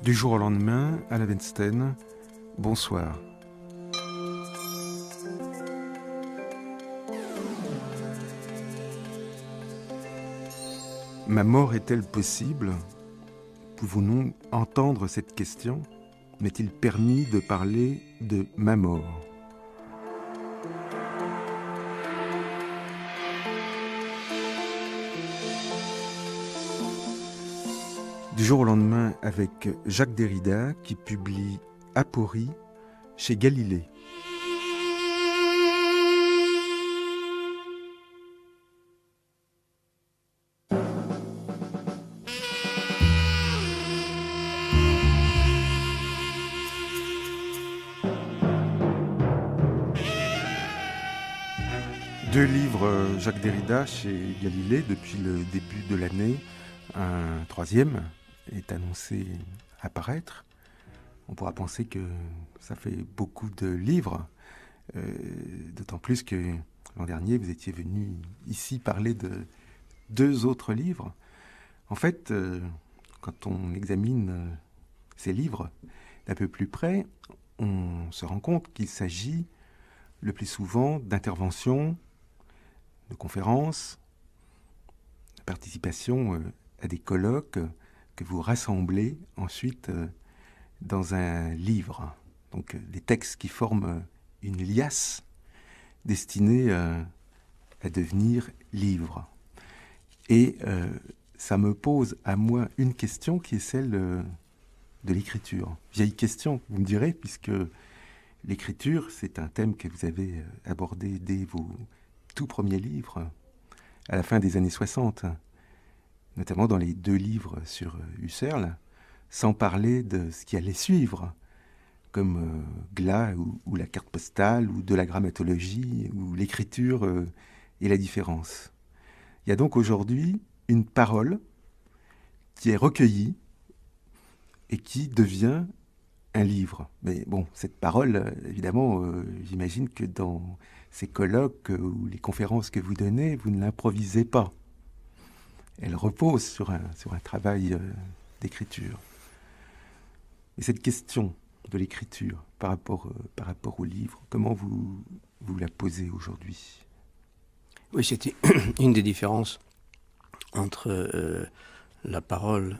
Du jour au lendemain, Alain Weinstein, bonsoir. Ma mort est-elle possible? Pouvons-nous entendre cette question? M'est-il permis de parler de ma mort? Du jour au lendemain avec Jacques Derrida qui publie Aporie chez Galilée. Deux livres Jacques Derrida chez Galilée depuis le début de l'année. Un troisième est annoncé apparaître. On pourra penser que ça fait beaucoup de livres, d'autant plus que l'an dernier, vous étiez venu ici parler de deux autres livres. En fait, quand on examine ces livres d'un peu plus près, on se rend compte qu'il s'agit le plus souvent d'interventions, de conférences, de participation à des colloques que vous rassemblez ensuite dans un livre. Donc des textes qui forment une liasse destinée à devenir livre. Et ça me pose à moi une question qui est celle de l'écriture. Vieille question, vous me direz, puisque l'écriture, c'est un thème que vous avez abordé dès vos tout premiers livres, à la fin des années 60, notamment dans les deux livres sur Husserl, sans parler de ce qui allait suivre, comme Glas ou la carte postale, ou de la grammatologie, ou l'écriture et la différence. Il y a donc aujourd'hui une parole qui est recueillie et qui devient un livre. Mais bon, cette parole, évidemment, j'imagine que dans ces colloques ou les conférences que vous donnez, vous ne l'improvisez pas. Elle repose sur un travail d'écriture. Et cette question de l'écriture par rapport au livre, comment vous la posez aujourd'hui? Oui, c'était une des différences entre la parole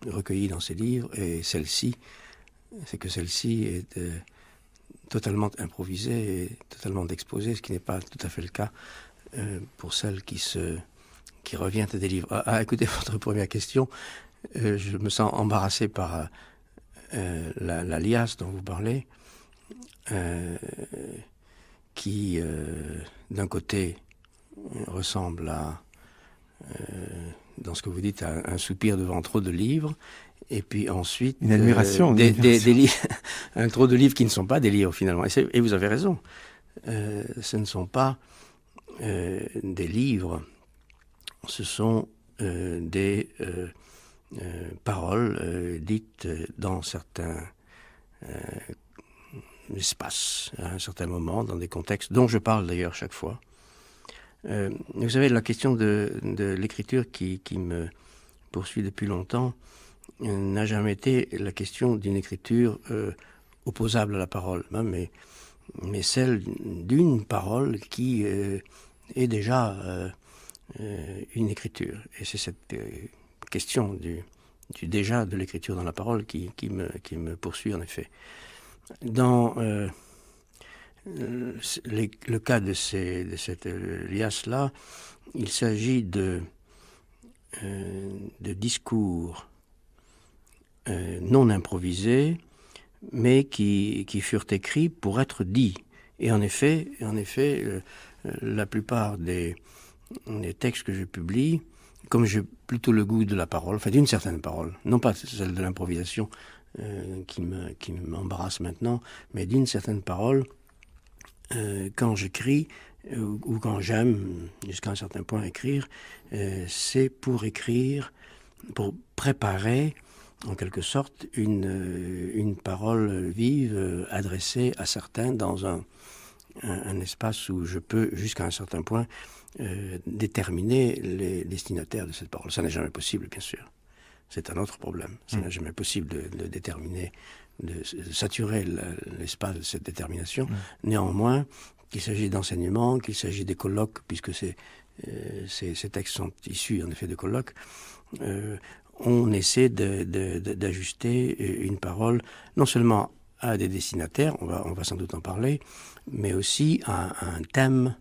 recueillie dans ces livres et celle-ci. C'est que celle-ci est totalement improvisée et totalement exposée, ce qui n'est pas tout à fait le cas pour celle qui revient à des livres. À écouter votre première question, je me sens embarrassé par la liasse dont vous parlez, qui, d'un côté, ressemble à, dans ce que vous dites, à un soupir devant trop de livres, et puis ensuite... Une admiration. Un trop de livres qui ne sont pas des livres, finalement. Et vous avez raison. Ce ne sont pas des livres, ce sont des paroles dites dans certains espaces, à un certain moment, dans des contextes dont je parle d'ailleurs chaque fois. Vous savez, la question de l'écriture qui me poursuit depuis longtemps n'a jamais été la question d'une écriture opposable à la parole, hein, mais celle d'une parole qui est déjà une écriture. Et c'est cette question du déjà de l'écriture dans la parole qui me poursuit en effet. Dans le cas de cette liasse-là, il s'agit de discours non improvisés, mais qui furent écrits pour être dits. Et en effet, la plupart des textes que je publie, comme j'ai plutôt le goût de la parole, enfin d'une certaine parole, non pas celle de l'improvisation qui m'embarrasse maintenant, mais d'une certaine parole, quand j'écris ou quand j'aime jusqu'à un certain point écrire, c'est pour écrire, pour préparer en quelque sorte une parole vive adressée à certains dans un espace où je peux jusqu'à un certain point déterminer les destinataires de cette parole. Ça n'est jamais possible, bien sûr. c'est un autre problème. Ce n'est jamais possible de déterminer, de saturer l'espace de cette détermination. Néanmoins, qu'il s'agit d'enseignement, qu'il s'agit des colloques, puisque ces textes sont issus en effet de colloques, on essaie d'ajuster une parole non seulement à des destinataires, on va sans doute en parler, mais aussi à un thème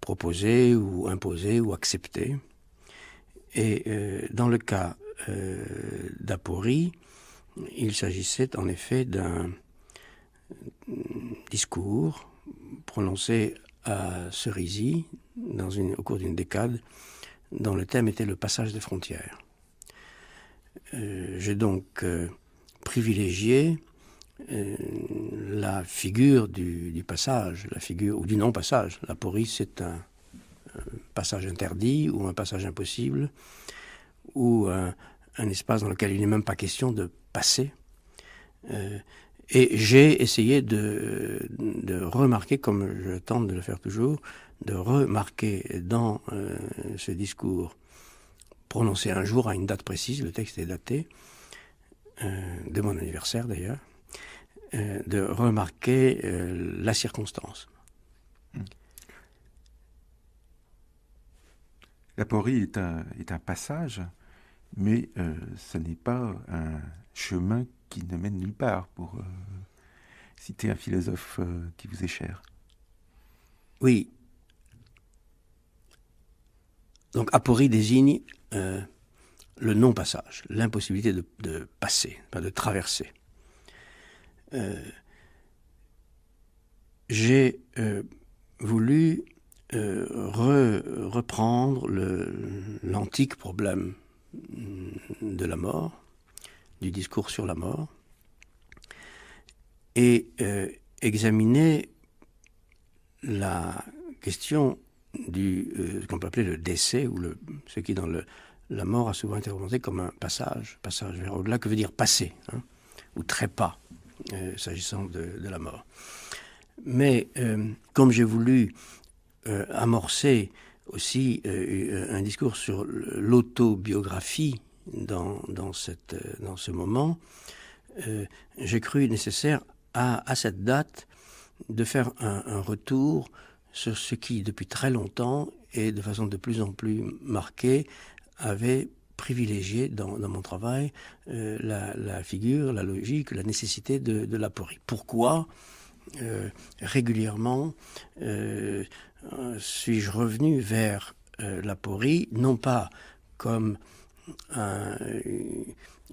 proposé ou imposé ou accepté. Et dans le cas d'Apori, il s'agissait en effet d'un discours prononcé à Cerisy au cours d'une décade, dont le thème était le passage des frontières. J'ai donc privilégié la figure du passage, la figure ou du non-passage. L'Aporie, c'est un passage interdit ou un passage impossible, ou un espace dans lequel il n'est même pas question de passer. Et j'ai essayé de remarquer, comme je tente de le faire toujours, de remarquer dans ce discours prononcé un jour à une date précise, le texte est daté, de mon anniversaire d'ailleurs, de remarquer la circonstance. L'Aporie est un passage, mais ce n'est pas un chemin qui ne mène nulle part, pour citer un philosophe qui vous est cher. Oui. Donc aporie désigne le non-passage, l'impossibilité de passer, de traverser. J'ai voulu reprendre l'antique problème de la mort, du discours sur la mort, et examiner la question ce qu'on peut appeler le décès, ou ce qui dans la mort a souvent été représenté comme un passage vers au-delà, que veut dire passer, hein, ou trépas, s'agissant de la mort. Mais comme j'ai voulu amorcer aussi un discours sur l'autobiographie dans ce moment, j'ai cru nécessaire à cette date de faire un retour sur ce qui, depuis très longtemps et de façon de plus en plus marquée, avait privilégié dans mon travail la figure, la logique, la nécessité de l'aporie. Pourquoi régulièrement suis-je revenu vers l'aporie, non pas comme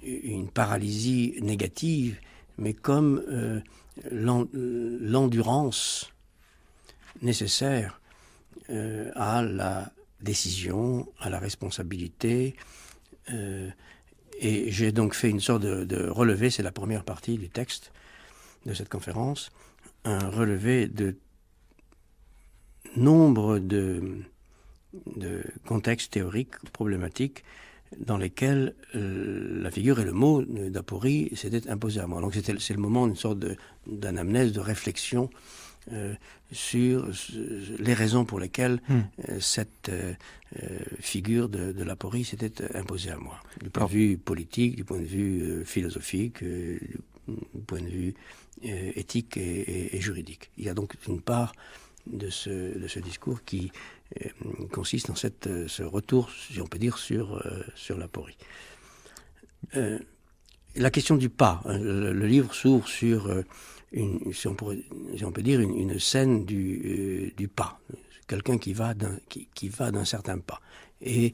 une paralysie négative, mais comme l'endurance nécessaire à la décision, à la responsabilité. Et j'ai donc fait une sorte de relevé, c'est la première partie du texte de cette conférence, un relevé de nombre de contextes théoriques, problématiques, dans lesquels la figure et le mot d'aporie s'étaient imposés à moi. Donc c'est le moment d'une sorte d'anamnèse, de réflexion sur les raisons pour lesquelles cette figure de l'aporie s'était imposée à moi. Du point de vue politique, du point de vue philosophique, du point de vue éthique et juridique. Il y a donc une part de ce discours qui consiste dans ce retour, si on peut dire, sur l'aporie. La question du pas, hein, le livre s'ouvre sur si on peut dire, une scène du pas, quelqu'un qui va d'un certain pas. Et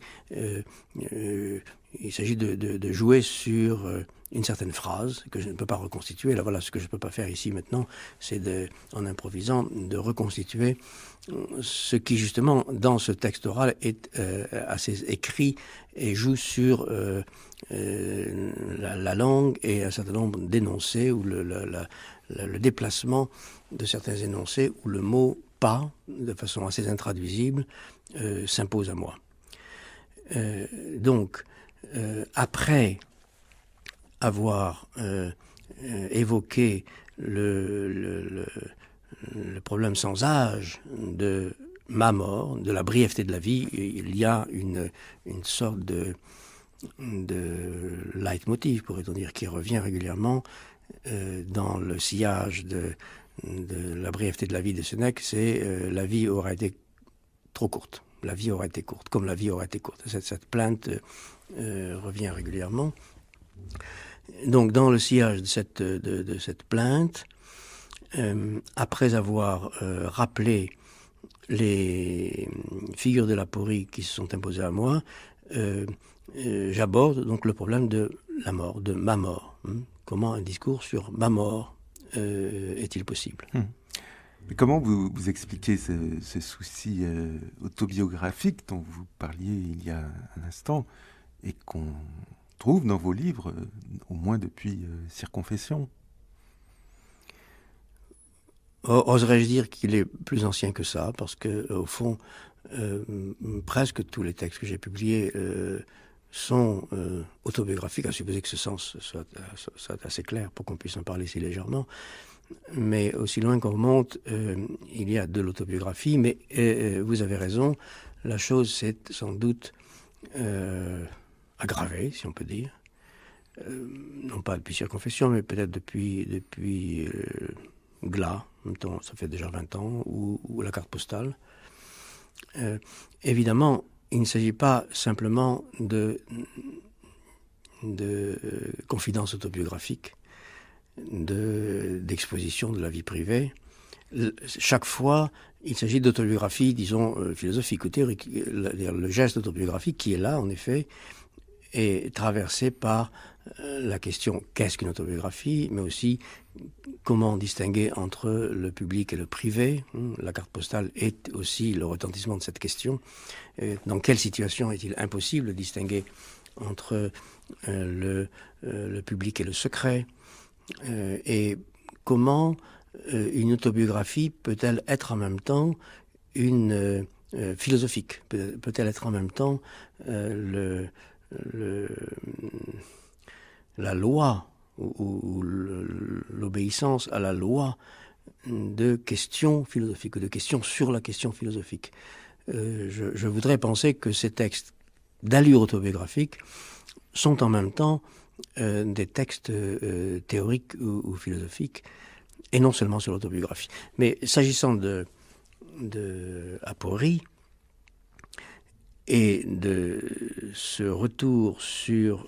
il s'agit de jouer sur une certaine phrase que je ne peux pas reconstituer. Là, voilà, ce que je ne peux pas faire ici maintenant, c'est en improvisant, de reconstituer ce qui, justement, dans ce texte oral est assez écrit et joue sur la langue et un certain nombre d'énoncés, ou le déplacement de certains énoncés où le mot « pas », de façon assez intraduisible, s'impose à moi. Donc, après avoir évoqué le problème sans âge de ma mort, de la brièveté de la vie, il y a une sorte leitmotiv, pourrait-on dire, qui revient régulièrement dans le sillage de la brièveté de la vie de Sénèque, c'est la vie aura été trop courte. La vie aura été courte, comme la vie aura été courte. Cette plainte revient régulièrement. Donc, dans le sillage de cette plainte, après avoir rappelé les figures de l'aporie qui se sont imposées à moi, j'aborde donc le problème de la mort, de ma mort. Comment un discours sur ma mort est-il possible? Mais comment vous expliquez ce souci autobiographique dont vous parliez il y a un instant et qu'on trouve dans vos livres, au moins depuis Circonfession? Oserais-je dire qu'il est plus ancien que ça, parce que au fond, presque tous les textes que j'ai publiés sont autobiographiques, à supposer que ce sens soit assez clair pour qu'on puisse en parler si légèrement. Mais aussi loin qu'on remonte, il y a de l'autobiographie, mais vous avez raison, la chose s'est sans doute aggravée, si on peut dire. Non pas depuis Circonfession, mais peut-être depuis Glas, ça fait déjà 20 ans, ou la carte postale. Évidemment, il ne s'agit pas simplement de confidences autobiographiques, d'exposition de la vie privée. Chaque fois, il s'agit d'autobiographie, disons, philosophique ou théorique. Le geste autobiographique qui est là, en effet, est traversé par la question qu'est-ce qu'une autobiographie, mais aussi comment distinguer entre le public et le privé. La carte postale est aussi le retentissement de cette question. Dans quelle situation est-il impossible de distinguer entre le public et le secret? Et comment une autobiographie peut-elle être en même temps une philosophique? Peut-elle être en même temps la loi ou l'obéissance à la loi de questions philosophiques, ou de questions sur la question philosophique? Je voudrais penser que ces textes d'allure autobiographique sont en même temps des textes théoriques ou philosophiques, et non seulement sur l'autobiographie. Mais s'agissant de aporie et de ce retour sur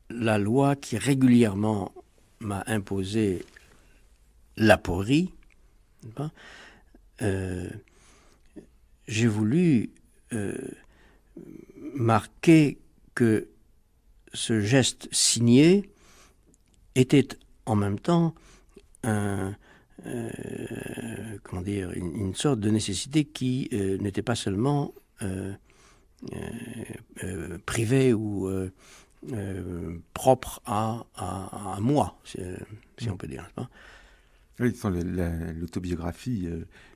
la loi qui régulièrement m'a imposé l'aporie, j'ai voulu marquer que ce geste signé était en même temps une sorte de nécessité qui n'était pas seulement privée ou propre à moi, si on peut dire. Oui, l'autobiographie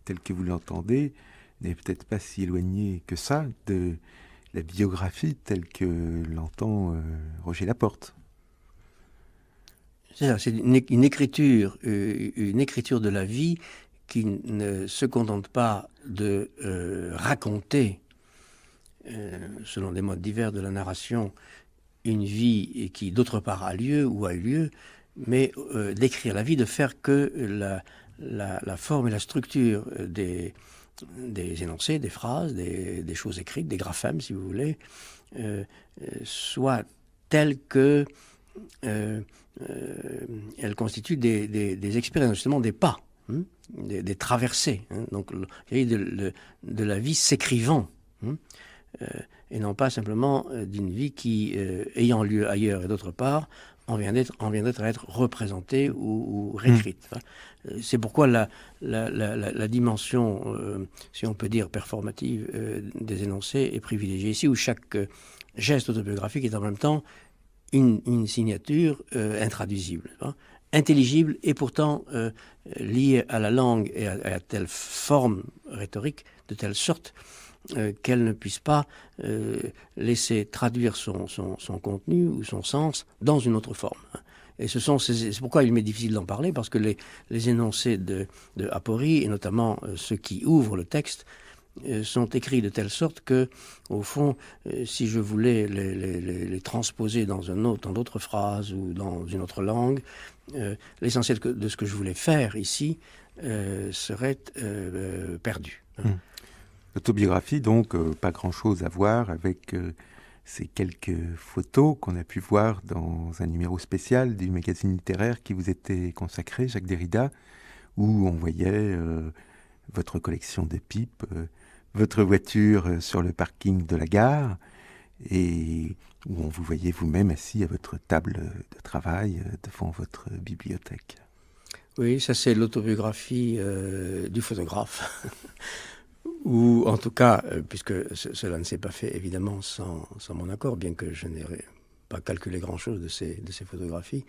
telle que vous l'entendez n'est peut-être pas si éloignée que ça de la biographie telle que l'entend Roger Laporte. C'est ça, c'est une écriture de la vie qui ne se contente pas de raconter, selon des modes divers de la narration, une vie qui d'autre part a lieu ou a eu lieu, mais d'écrire la vie, de faire que la forme et la structure des énoncés, des phrases, des choses écrites, des graphèmes, si vous voulez, soient telles que elles constituent des expériences, justement des pas, des traversées. Donc, de la vie s'écrivant, et non pas simplement d'une vie qui, ayant lieu ailleurs et d'autre part, en vient d'être à être représentée ou réécrite. C'est pourquoi la dimension, si on peut dire, performative des énoncés est privilégiée ici, où chaque geste autobiographique est en même temps une signature intraduisible, intelligible et pourtant liée à la langue et à telle forme rhétorique, de telle sorte qu'elle ne puisse pas laisser traduire son contenu ou son sens dans une autre forme. Et c'est pourquoi il m'est difficile d'en parler, parce que les énoncés de aporie, et notamment ceux qui ouvrent le texte, sont écrits de telle sorte que, au fond, si je voulais les transposer dans d'autres phrases ou dans une autre langue, l'essentiel de ce que je voulais faire ici serait perdu. L'autobiographie, donc, pas grand-chose à voir avec ces quelques photos qu'on a pu voir dans un numéro spécial du magazine littéraire qui vous était consacré, Jacques Derrida, où on voyait votre collection de pipes, votre voiture sur le parking de la gare, et où on vous voyait vous-même assis à votre table de travail devant votre bibliothèque. Oui, ça c'est l'autobiographie du photographe. Ou en tout cas, puisque cela ne s'est pas fait évidemment sans mon accord, bien que je n'ai pas calculé grand-chose de ces photographies,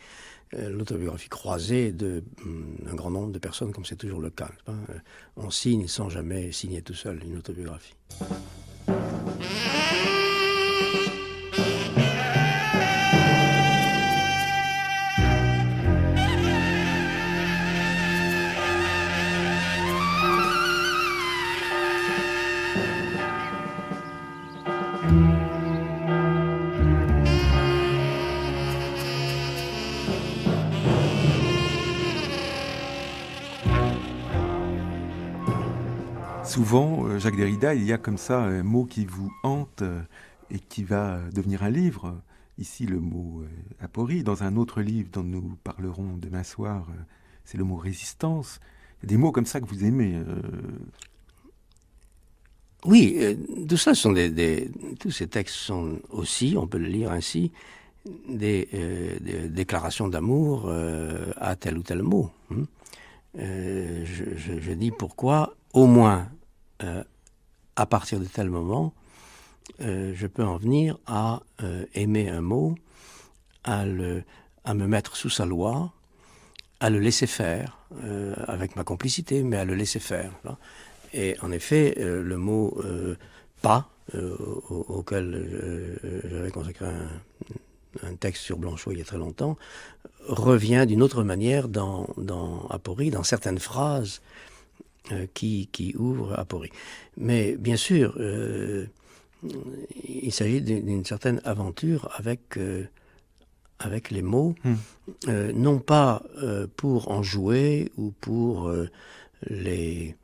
l'autobiographie croisée d'un grand nombre de personnes, comme c'est toujours le cas. On signe sans jamais signer tout seul une autobiographie. Souvent, Jacques Derrida, il y a comme ça un mot qui vous hante et qui va devenir un livre. Ici, le mot aporie. Dans un autre livre dont nous parlerons demain soir, c'est le mot résistance. Il y a des mots comme ça que vous aimez. Oui, tout ça sont tous ces textes sont aussi, on peut le lire ainsi, des déclarations d'amour à tel ou tel mot. Je dis pourquoi, au moins, à partir de tel moment, je peux en venir à aimer un mot, à me mettre sous sa loi, à le laisser faire, avec ma complicité, mais à le laisser faire. Là. Et en effet, le mot pas, auquel j'avais consacré un texte sur Blanchot il y a très longtemps, revient d'une autre manière dans Aporie, dans certaines phrases qui ouvrent Aporie. Mais bien sûr, il s'agit d'une certaine aventure avec les mots, non pas pour en jouer ou pour les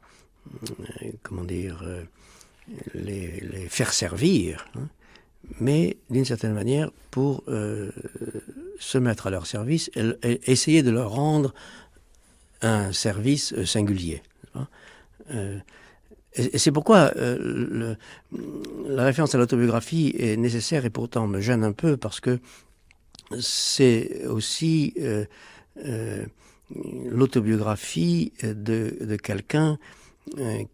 faire servir, hein, mais d'une certaine manière pour se mettre à leur service et essayer de leur rendre un service singulier. Et c'est pourquoi la référence à l'autobiographie est nécessaire et pourtant me gêne un peu, parce que c'est aussi l'autobiographie de quelqu'un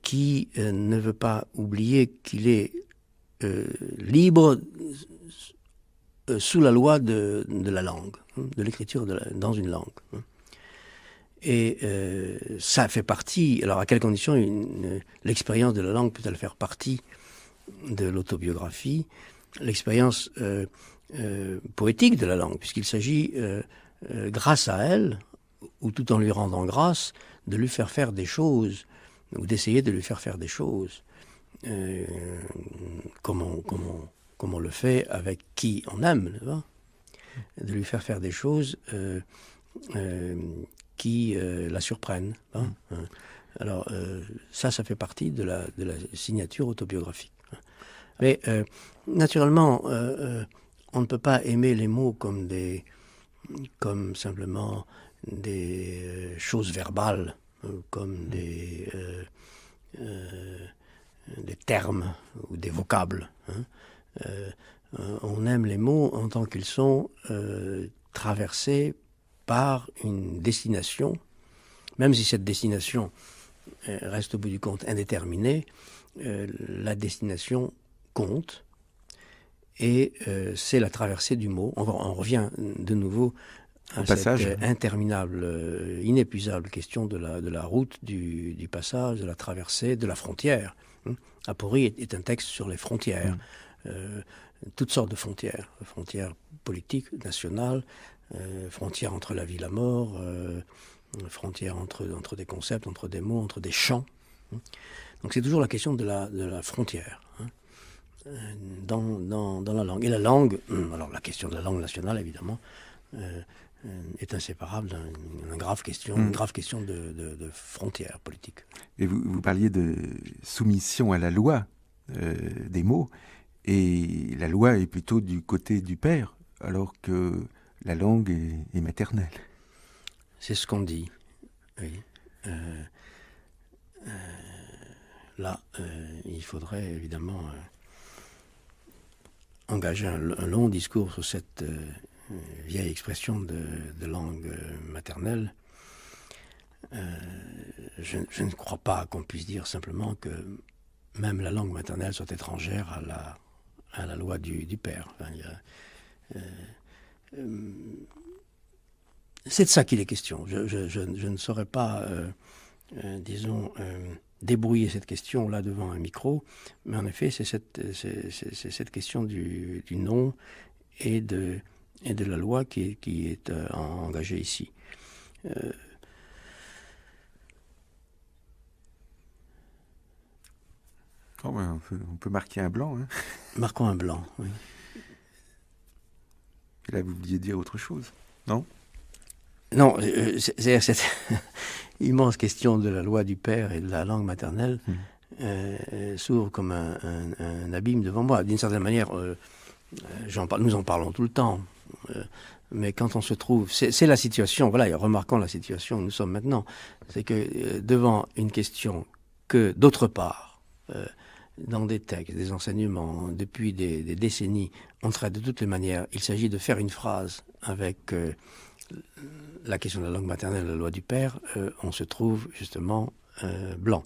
qui ne veut pas oublier qu'il est libre sous la loi de la langue, de l'écriture dans une langue. Et ça fait partie, alors à quelles conditions l'expérience de la langue peut-elle faire partie de l'autobiographie? L'expérience poétique de la langue, puisqu'il s'agit, grâce à elle, ou tout en lui rendant grâce, de lui faire faire des choses, ou d'essayer de lui faire faire des choses, comme on le fait avec qui on aime, de lui faire faire des choses qui la surprennent. Alors ça fait partie de la signature autobiographique. Mais naturellement, on ne peut pas aimer les mots comme simplement des choses verbales, comme des termes ou des vocables. On aime les mots en tant qu'ils sont traversés par une destination, même si cette destination reste au bout du compte indéterminée, la destination compte, et c'est la traversée du mot. On revient de nouveau à cette interminable, inépuisable question de la route, du passage, de la traversée, de la frontière. Aporie est un texte sur les frontières, toutes sortes de frontières politiques, nationales, frontières entre la vie et la mort, frontières entre des concepts, entre des mots, entre des champs. Donc c'est toujours la question de la frontière dans la langue. Et la langue, alors la question de la langue nationale, évidemment, est inséparable d'une grave question, de frontières politiques. Et vous parliez de soumission à la loi des mots, et la loi est plutôt du côté du père, alors que la langue est maternelle. C'est ce qu'on dit, oui. Là, il faudrait évidemment engager un long discours sur cette vieille expression de langue maternelle. Je ne crois pas qu'on puisse dire simplement que même la langue maternelle soit étrangère à la loi du père. Enfin, c'est de ça qu'il est question. Je ne saurais pas, disons, débrouiller cette question là devant un micro, mais en effet, c'est cette question du nom et de la loi qui est engagée ici. Oh ben, on peut marquer un blanc. Hein. Marquons un blanc, oui. Et là, vous vouliez dire autre chose, non? Non, c'est cette immense question de la loi du père et de la langue maternelle s'ouvre comme un abîme devant moi. D'une certaine manière, nous en parlons tout le temps. Mais quand on se trouve... C'est la situation, voilà, remarquons la situation où nous sommes maintenant. C'est que devant une question que, d'autre part, dans des textes, des enseignements, depuis des décennies, on traite de toutes les manières. Il s'agit de faire une phrase avec la question de la langue maternelle, la loi du père. On se trouve justement blanc.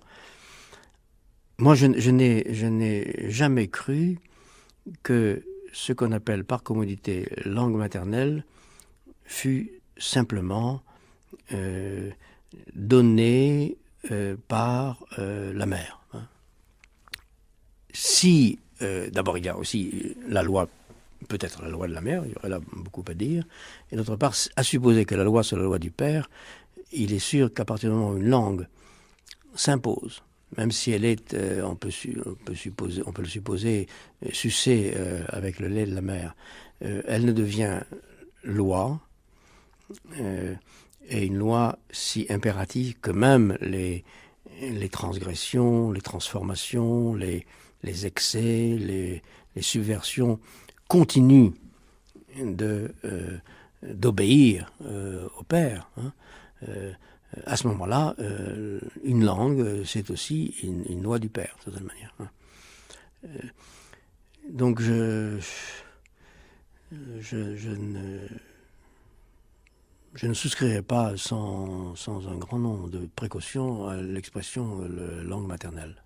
Moi, je n'ai jamais cru que ce qu'on appelle par commodité langue maternelle fut simplement donné par la mère. Si, d'abord, il y a aussi la loi, peut-être la loi de la mère, il y aurait là beaucoup à dire, et d'autre part, à supposer que la loi soit la loi du père, il est sûr qu'à partir du moment où une langue s'impose, même si elle est, on peut le supposer, sucée avec le lait de la mère, elle ne devient loi, et une loi si impérative que même les transgressions, les transformations, les excès, les subversions continuent d'obéir au père. Hein. À ce moment-là, une langue, c'est aussi une loi du père, de toute manière. Hein. Donc je ne souscrirai pas sans un grand nombre de précautions à l'expression langue maternelle.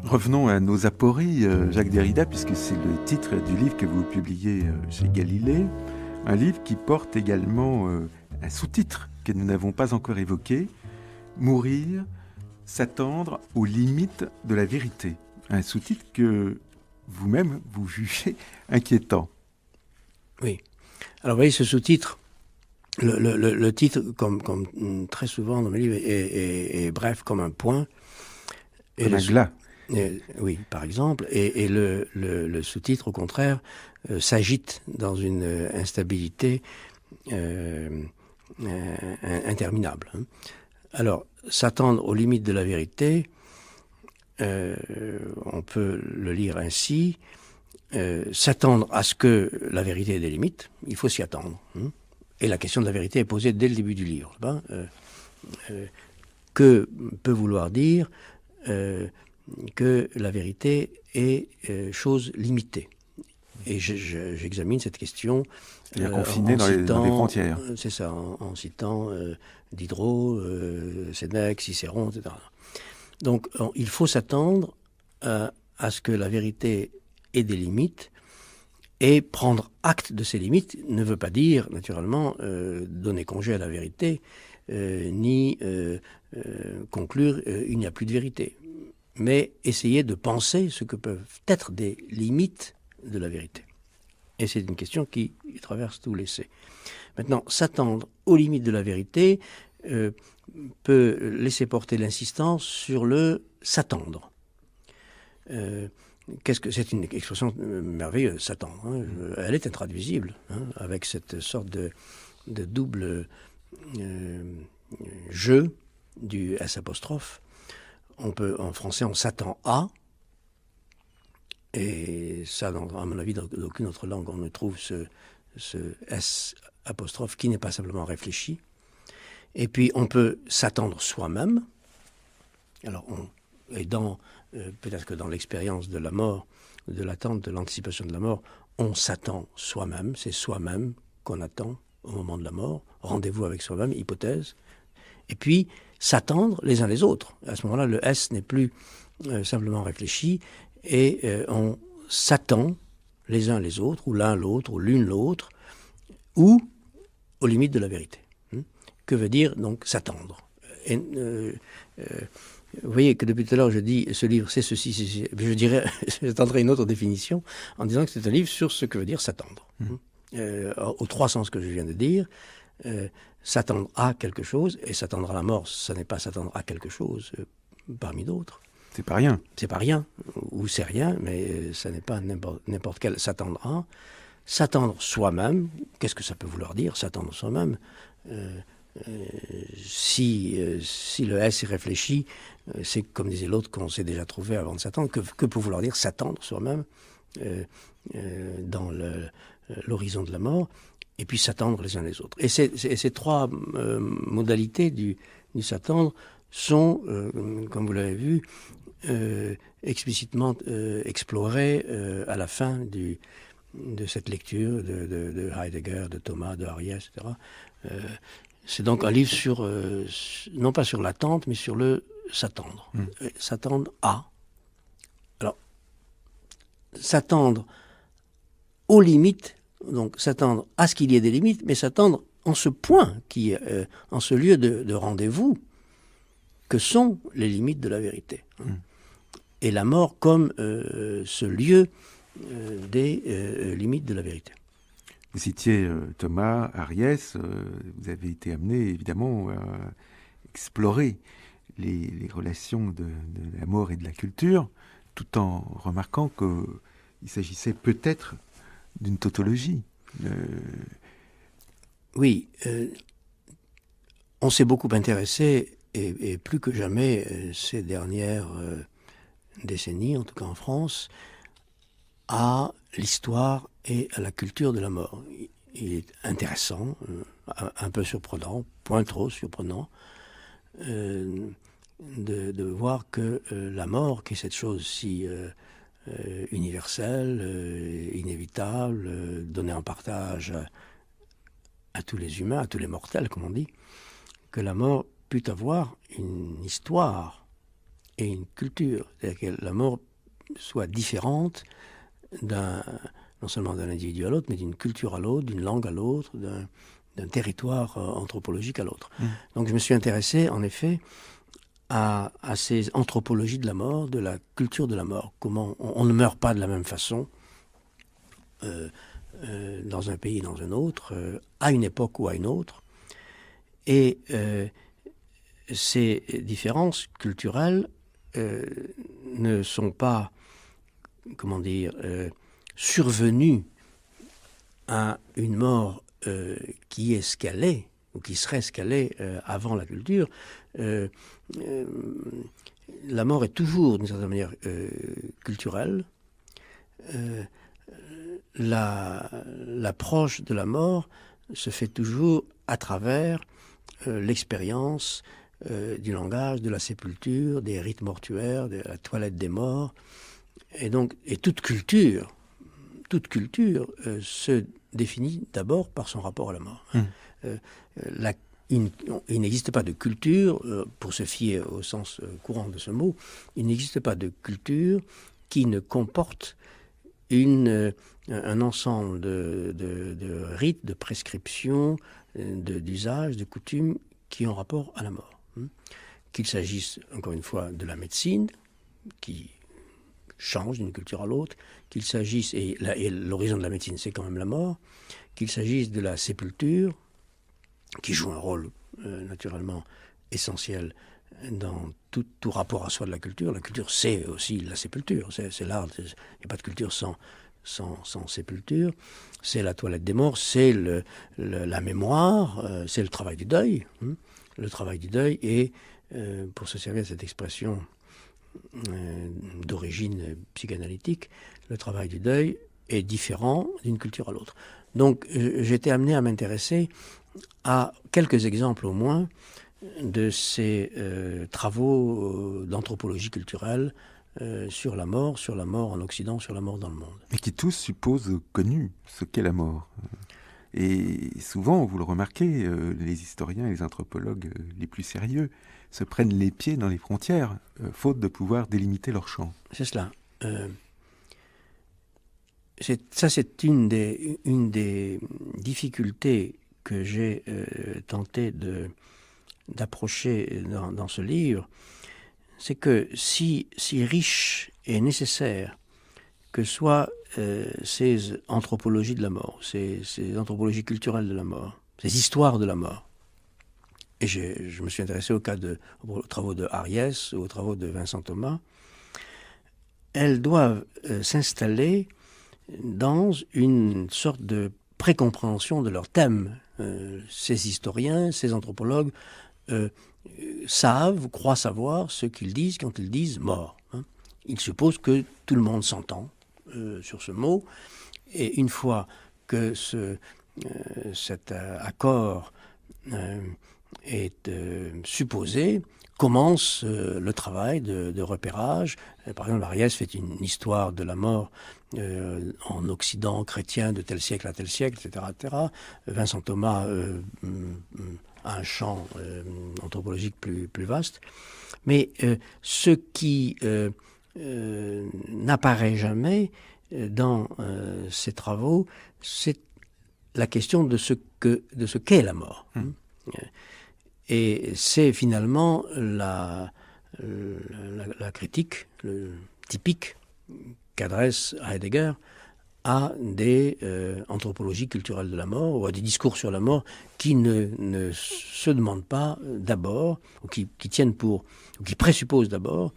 Revenons à nos apories, Jacques Derrida, puisque c'est le titre du livre que vous publiez chez Galilée, un livre qui porte également un sous-titre que nous n'avons pas encore évoqué, Mourir, s'attendre aux limites de la vérité. Un sous-titre que vous-même, vous jugez inquiétant. Oui. Alors, vous voyez, ce sous-titre, le titre, comme très souvent dans mes livres, est bref comme un point. Comme un glas. Oui, par exemple. Et le sous-titre, au contraire, s'agite dans une instabilité interminable. Hein. Alors, s'attendre aux limites de la vérité, on peut le lire ainsi, s'attendre à ce que la vérité ait des limites, il faut s'y attendre. Hein. Et la question de la vérité est posée dès le début du livre. Que peut vouloir dire que la vérité est chose limitée. Et j'examine cette question confinée dans les frontières. C'est ça, en citant Diderot, Sénèque, Cicéron, etc. Donc il faut s'attendre à ce que la vérité ait des limites, Et prendre acte de ces limites ne veut pas dire, naturellement, donner congé à la vérité, ni conclure il n'y a plus de vérité. Mais essayer de penser ce que peuvent être des limites de la vérité. Et c'est une question qui traverse tout l'essai. Maintenant, s'attendre aux limites de la vérité peut laisser porter l'insistance sur le s'attendre. C'est une expression merveilleuse, s'attendre. Hein. Elle est intraduisible, hein, avec cette sorte de double jeu du S apostrophe. En français, on s'attend à, et ça, à mon avis, dans aucune autre langue, on ne trouve ce S apostrophe qui n'est pas simplement réfléchi. Et puis, on peut s'attendre soi-même. Alors, peut-être que dans l'expérience de la mort, de l'attente, de l'anticipation de la mort, on s'attend soi-même, c'est soi-même qu'on attend au moment de la mort, rendez-vous avec soi-même, hypothèse, et puis s'attendre les uns les autres. À ce moment-là, le S n'est plus simplement réfléchi, et on s'attend les uns les autres, ou l'un l'autre, ou l'une l'autre, ou aux limites de la vérité. Que veut dire donc s'attendre? Vous voyez que depuis tout à l'heure, je dis ce livre, c'est ceci, c'est ceci. Je dirais, j'attendrai une autre définition en disant que c'est un livre sur ce que veut dire s'attendre. Aux trois sens que je viens de dire, s'attendre à quelque chose, et s'attendre à la mort, ça n'est pas s'attendre à quelque chose parmi d'autres. C'est pas rien. C'est pas rien, ou c'est rien, mais ça n'est pas n'importe quel s'attendre à. S'attendre soi-même, qu'est-ce que ça peut vouloir dire, s'attendre soi-même si le S est réfléchi, c'est comme disait l'autre qu'on s'est déjà trouvé avant de s'attendre. Que peut vouloir dire s'attendre soi-même dans l'horizon de la mort, et puis s'attendre les uns les autres. Et ces trois modalités du s'attendre sont, comme vous l'avez vu, explicitement explorées à la fin de cette lecture de Heidegger, de Thomas, de Ariès, etc. C'est donc un livre sur, non pas sur l'attente, mais sur le s'attendre. S'attendre à. Alors, s'attendre aux limites, donc s'attendre à ce qu'il y ait des limites, mais s'attendre en ce point, en ce lieu de rendez-vous, que sont les limites de la vérité. Et la mort comme ce lieu des limites de la vérité. Vous citiez Thomas, Ariès, vous avez été amené évidemment à explorer les relations de la mort et de la culture, tout en remarquant qu'il s'agissait peut-être d'une tautologie. Oui, on s'est beaucoup intéressé, et plus que jamais ces dernières décennies, en tout cas en France, à l'histoire et à la culture de la mort. Il est intéressant, un peu surprenant, point trop surprenant, de voir que la mort, qui est cette chose si universelle, inévitable, donnée en partage à tous les humains, à tous les mortels, comme on dit, que la mort peut avoir une histoire et une culture. C'est-à-dire que la mort soit différente non seulement d'un individu à l'autre, mais d'une culture à l'autre, d'une langue à l'autre, d'un territoire anthropologique à l'autre. Donc je me suis intéressé, en effet, à ces anthropologies de la mort, de la culture de la mort. Comment on ne meurt pas de la même façon dans un pays et dans un autre, à une époque ou à une autre. Et ces différences culturelles ne sont pas, comment dire, survenue à une mort qui est ce qu'elle est, ou qui serait ce qu'elle est avant la culture. La mort est toujours, d'une certaine manière, culturelle. L'approche de la mort se fait toujours à travers l'expérience du langage, de la sépulture, des rites mortuaires, de la toilette des morts. Et toute culture se définit d'abord par son rapport à la mort. Il n'existe pas de culture, pour se fier au sens courant de ce mot, il n'existe pas de culture qui ne comporte un ensemble de rites, de prescriptions, d'usages, de coutumes qui ont rapport à la mort. Qu'il s'agisse, encore une fois, de la médecine, qui change d'une culture à l'autre, qu'il s'agisse, et l'horizon de la médecine, c'est quand même la mort, qu'il s'agisse de la sépulture, qui joue un rôle naturellement essentiel dans tout rapport à soi de la culture. La culture, c'est aussi la sépulture, c'est l'art. Il n'y a pas de culture sans sépulture. C'est la toilette des morts, c'est la mémoire, c'est le travail du deuil. Le travail du deuil et, pour se servir de cette expression d'origine psychanalytique, le travail du deuil est différent d'une culture à l'autre. Donc j'étais amené à m'intéresser à quelques exemples au moins de ces travaux d'anthropologie culturelle sur la mort en Occident, sur la mort dans le monde. Et qui tous supposent connu ce qu'est la mort. Et souvent, vous le remarquez, les historiens et les anthropologues les plus sérieux se prennent les pieds dans les frontières, faute de pouvoir délimiter leur champ. C'est cela. C'est une des difficultés que j'ai tenté d'approcher dans ce livre, c'est que si riche et nécessaire que soient ces anthropologies de la mort, ces anthropologies culturelles de la mort, ces histoires de la mort, et je me suis intéressé aux travaux de Ariès, aux travaux de Vincent Thomas, elles doivent s'installer dans une sorte de précompréhension de leur thème. Ces historiens, ces anthropologues croient savoir ce qu'ils disent quand ils disent mort. Ils supposent que tout le monde s'entend sur ce mot, et une fois que cet accord est supposé, commence le travail de repérage. Par exemple, Ariès fait une histoire de la mort en Occident chrétien de tel siècle à tel siècle, etc. etc. Vincent Thomas a un champ anthropologique plus vaste. Mais ce qui n'apparaît jamais dans ces travaux, c'est la question de ce qu'est la mort. Et c'est finalement la critique typique qu'adresse Heidegger à des anthropologies culturelles de la mort ou à des discours sur la mort qui ne se demandent pas d'abord, ou qui tiennent pour, ou qui présupposent d'abord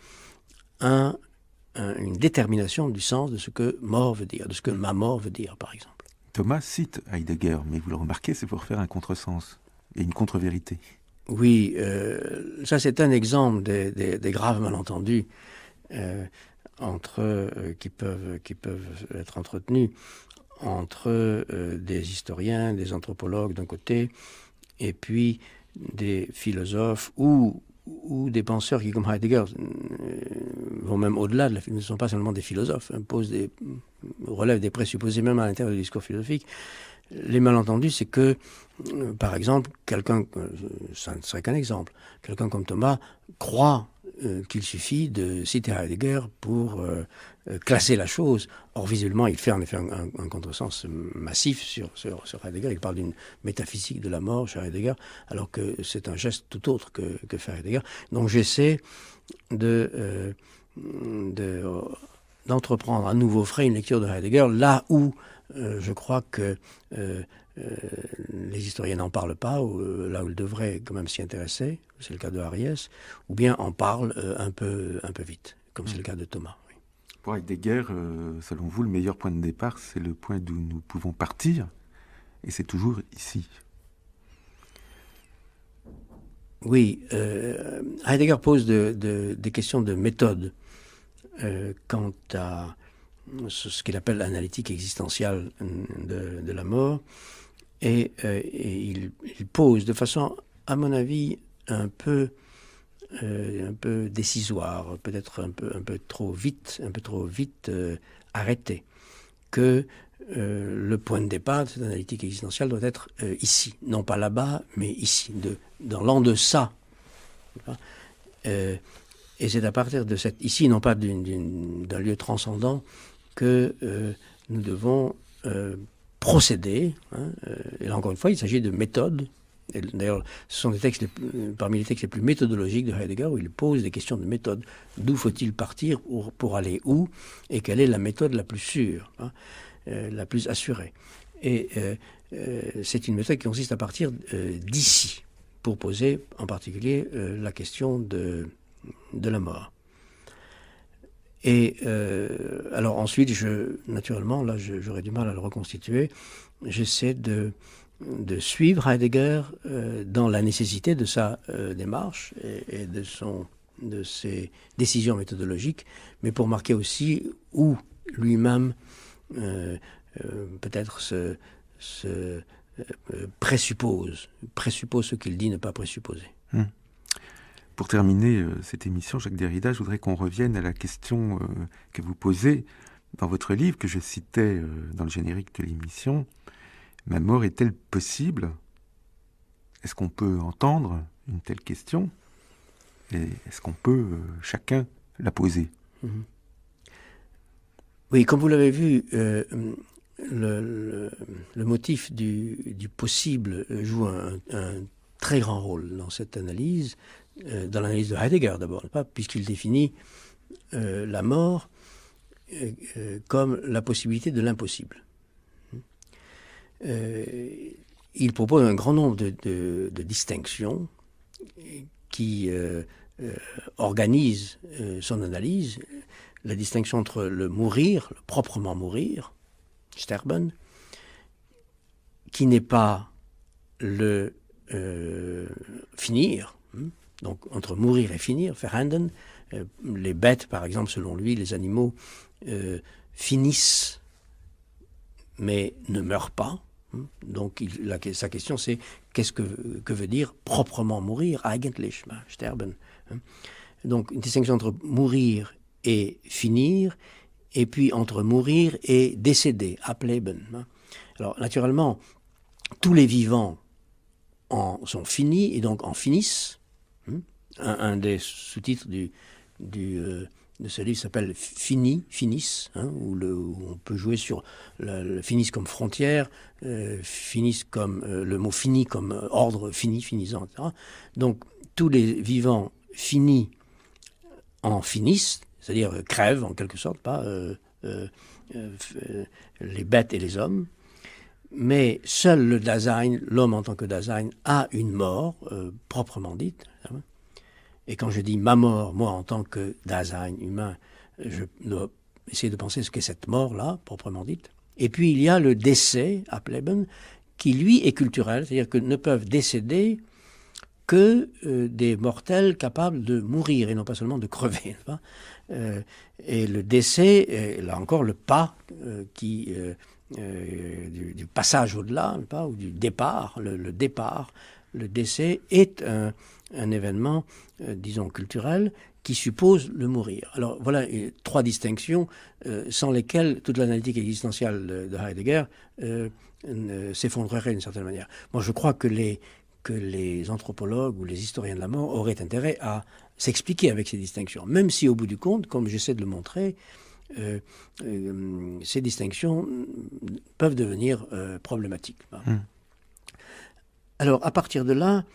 une détermination du sens de ce que mort veut dire, de ce que ma mort veut dire, par exemple. Thomas cite Heidegger, mais vous le remarquez, c'est pour faire un contresens et une contre-vérité. Oui, ça c'est un exemple des graves malentendus qui peuvent être entretenus entre des historiens, des anthropologues d'un côté, et puis des philosophes ou des penseurs qui, comme Heidegger, vont même au-delà, ne sont pas seulement des philosophes, relèvent des présupposés même à l'intérieur du discours philosophique. Les malentendus, c'est que, par exemple, ça ne serait qu'un exemple, quelqu'un comme Thomas croit qu'il suffit de citer Heidegger pour classer la chose. Or, visuellement, il fait en effet un contresens massif sur Heidegger. Il parle d'une métaphysique de la mort chez Heidegger, alors que c'est un geste tout autre que fait Heidegger. Donc, j'essaie d'entreprendre à nouveau frais une lecture de Heidegger, là où je crois que les historiens n'en parlent pas, ou là où ils devraient quand même s'y intéresser, c'est le cas de Ariès, ou bien en parlent un peu vite, comme c'est le cas de Thomas. Oui. Pour Heidegger, selon vous, le meilleur point de départ, c'est le point d'où nous pouvons partir, et c'est toujours ici. Oui, Heidegger pose des questions de méthode quant à ce qu'il appelle l'analytique existentielle de la mort, et il pose de façon, à mon avis, un peu décisoire, peut-être un peu trop vite arrêté, que le point de départ de cette analytique existentielle doit être ici, non pas là-bas, mais ici, dans l'en-deçà. Et c'est à partir de ici, non pas d'un lieu transcendant, que nous devons procéder. Et là, encore une fois, il s'agit de méthodes. D'ailleurs, ce sont des textes parmi les textes les plus méthodologiques de Heidegger, où il pose des questions de méthode. D'où faut-il partir pour aller où, et quelle est la méthode la plus sûre, la plus assurée. Et c'est une méthode qui consiste à partir d'ici, pour poser en particulier la question de la mort. Et alors ensuite, naturellement, là j'aurais du mal à le reconstituer, j'essaie de suivre Heidegger dans la nécessité de sa démarche et de ses décisions méthodologiques, mais pour marquer aussi où lui-même peut-être présuppose ce qu'il dit ne pas présupposer. Pour terminer cette émission, Jacques Derrida, je voudrais qu'on revienne à la question que vous posez dans votre livre, que je citais dans le générique de l'émission. Ma mort est-elle possible ? Est-ce qu'on peut entendre une telle question ? Et est-ce qu'on peut chacun la poser ? Oui, comme vous l'avez vu, le motif du possible joue un très grand rôle dans cette analyse, dans l'analyse de Heidegger d'abord, puisqu'il définit la mort comme la possibilité de l'impossible. Il propose un grand nombre de distinctions qui organisent son analyse. La distinction entre le mourir, le proprement mourir, sterben, qui n'est pas le finir, donc entre mourir et finir, verenden. Les bêtes, par exemple, selon lui, les animaux finissent, mais ne meurent pas. Donc sa question c'est que veut dire proprement mourir, eigentlich, sterben. Donc une distinction entre mourir et finir, et puis entre mourir et décéder, ableben. Alors naturellement, tous les vivants sont finis et donc en finissent. Un des sous-titres de ce livre s'appelle Finis, où on peut jouer sur le finis comme frontière, finis comme le mot fini comme ordre fini, finissant, etc. Donc tous les vivants finis en finissent, c'est-à-dire crèvent en quelque sorte, pas les bêtes et les hommes. Mais seul le Dasein, l'homme en tant que Dasein, a une mort proprement dite. Et quand je dis ma mort, moi en tant que Dasein humain, je dois essayer de penser ce qu'est cette mort-là, proprement dite. Et puis il y a le décès, ableben, qui lui est culturel, c'est-à-dire que ne peuvent décéder que des mortels capables de mourir et non pas seulement de crever. Et le décès, là encore le pas du passage au-delà, ou du départ, le départ, le décès est un événement, disons, culturel qui suppose le mourir. Alors voilà trois distinctions sans lesquelles toute l'analytique existentielle de Heidegger s'effondrerait d'une certaine manière. Moi je crois que les anthropologues ou les historiens de la mort auraient intérêt à s'expliquer avec ces distinctions, même si au bout du compte, comme j'essaie de le montrer, ces distinctions peuvent devenir problématiques. Alors, à partir de là,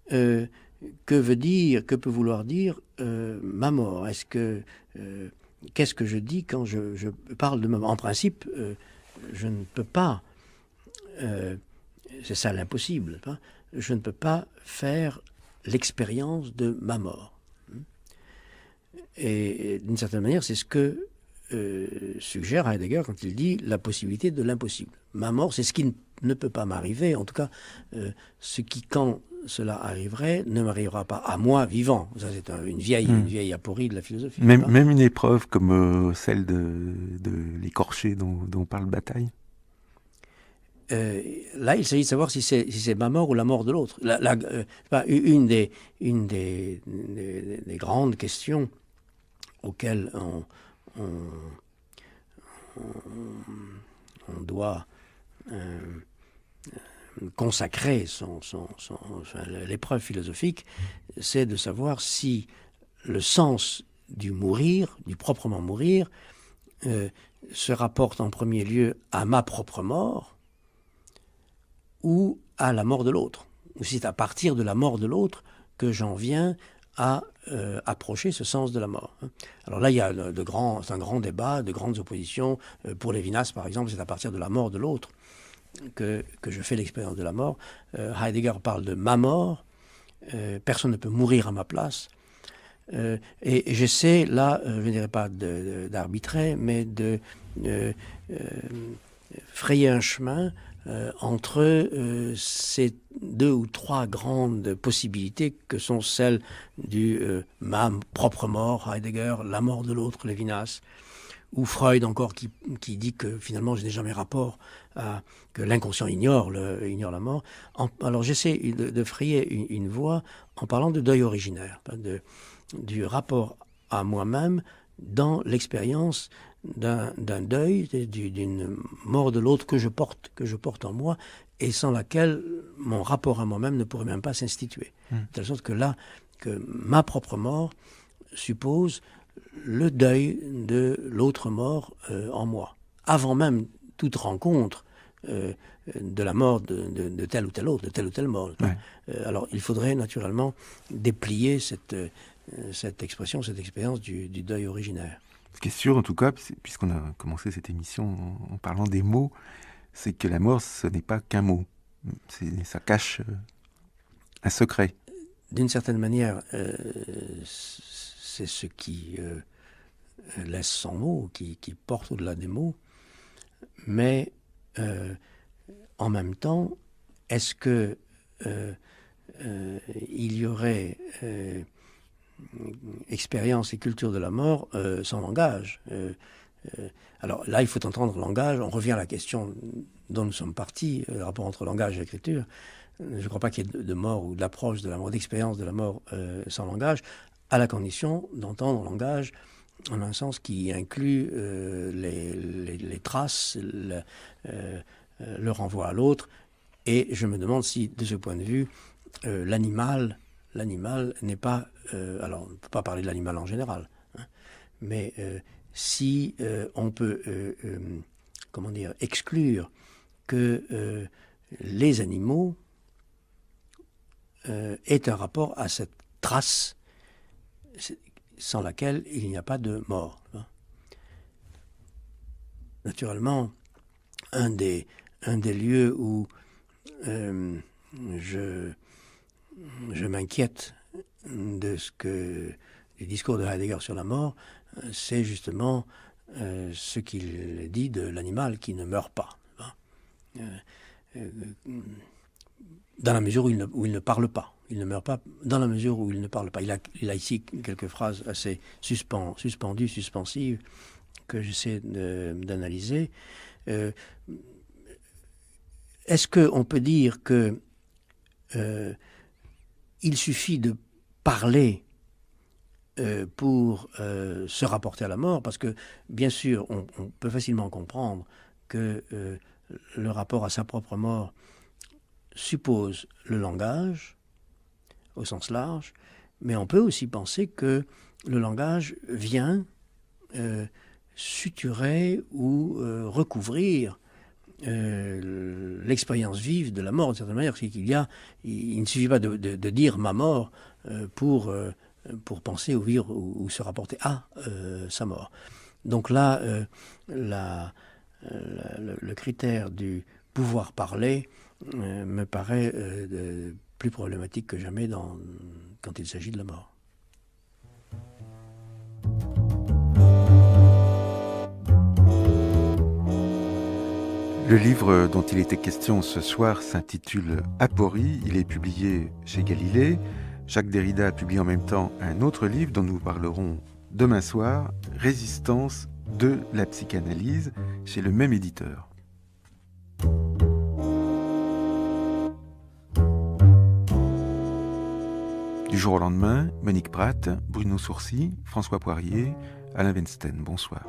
que peut vouloir dire ma mort ? Qu'est-ce que je dis quand je parle de ma mort ? En principe, je ne peux pas, c'est ça l'impossible, je ne peux pas faire l'expérience de ma mort. Et d'une certaine manière, c'est ce que suggère Heidegger quand il dit la possibilité de l'impossible. Ma mort, c'est ce qui ne peut pas m'arriver, en tout cas, ce qui, quand cela arriverait, ne m'arrivera pas à moi vivant. Ça, c'est une vieille aporie de la philosophie. Même une épreuve comme celle de l'écorché dont parle Bataille. Là, il s'agit de savoir si c'est ma mort ou la mort de l'autre. Une des grandes questions auxquelles on doit consacrer l'épreuve philosophique, c'est de savoir si le sens du mourir, du proprement mourir, se rapporte en premier lieu à ma propre mort ou à la mort de l'autre. Ou si c'est à partir de la mort de l'autre que j'en viens à approcher ce sens de la mort. Alors là, il y a c'est un grand débat, de grandes oppositions. Pour Lévinas, par exemple, c'est à partir de la mort de l'autre que je fais l'expérience de la mort. Heidegger parle de ma mort. Personne ne peut mourir à ma place. Et j'essaie, là, je ne dirais pas d'arbitrer, mais de frayer un chemin entre ces deux ou trois grandes possibilités que sont celles du ma propre mort, Heidegger, la mort de l'autre, Lévinas, ou Freud encore qui dit que finalement je n'ai jamais rapport que l'inconscient ignore la mort. Alors j'essaie de frayer une voie en parlant de deuil originaire, du rapport à moi-même dans l'expérience d'un deuil, d'une mort de l'autre que je porte en moi et sans laquelle mon rapport à moi-même ne pourrait même pas s'instituer. De telle sorte que là, que ma propre mort suppose le deuil de l'autre mort en moi. Avant même toute rencontre de la mort de tel ou tel autre, de telle ou telle mort. Ouais. Alors il faudrait naturellement déplier cette expression, cette expérience du deuil originaire. Ce qui est sûr, en tout cas, puisqu'on a commencé cette émission en parlant des mots, c'est que la mort, ce n'est pas qu'un mot. Ça cache un secret. D'une certaine manière, c'est ce qui laisse sans mots, qui porte au-delà des mots. Mais en même temps, est-ce que il y aurait expérience et culture de la mort sans langage. Alors là, il faut entendre langage. On revient à la question dont nous sommes partis, le rapport entre langage et écriture. Je ne crois pas qu'il y ait de mort ou d'approche de la mort, d'expérience de la mort sans langage, à la condition d'entendre langage en un sens qui inclut les traces, le renvoi à l'autre. Et je me demande si, de ce point de vue, l'animal n'est pas... alors, on ne peut pas parler de l'animal en général, hein, mais si on peut exclure que les animaux aient un rapport à cette trace sans laquelle il n'y a pas de mort. Hein. Naturellement, un des lieux où je m'inquiète du discours de Heidegger sur la mort, c'est justement ce qu'il dit de l'animal qui ne meurt pas. Dans la mesure où il ne parle pas. Il ne meurt pas dans la mesure où il ne parle pas. Il a ici quelques phrases assez suspendues, suspensives, que j'essaie d'analyser. Est-ce qu'on peut dire que il suffit de parler pour se rapporter à la mort, parce que, bien sûr, on peut facilement comprendre que le rapport à sa propre mort suppose le langage, au sens large, mais on peut aussi penser que le langage vient suturer ou recouvrir l'expérience vive de la mort, de certaine manière. C'est il ne suffit pas de dire ma mort pour penser ou vivre ou se rapporter à sa mort. Donc là, le critère du pouvoir parler me paraît plus problématique que jamais quand il s'agit de la mort. Le livre dont il était question ce soir s'intitule Aporie. Il est publié chez Galilée. Jacques Derrida a publié en même temps un autre livre dont nous parlerons demain soir, Résistance de la psychanalyse, chez le même éditeur. Du jour au lendemain, Monique Pratt, Bruno Sourcy, François Poirier, Alain Weinstein. Bonsoir.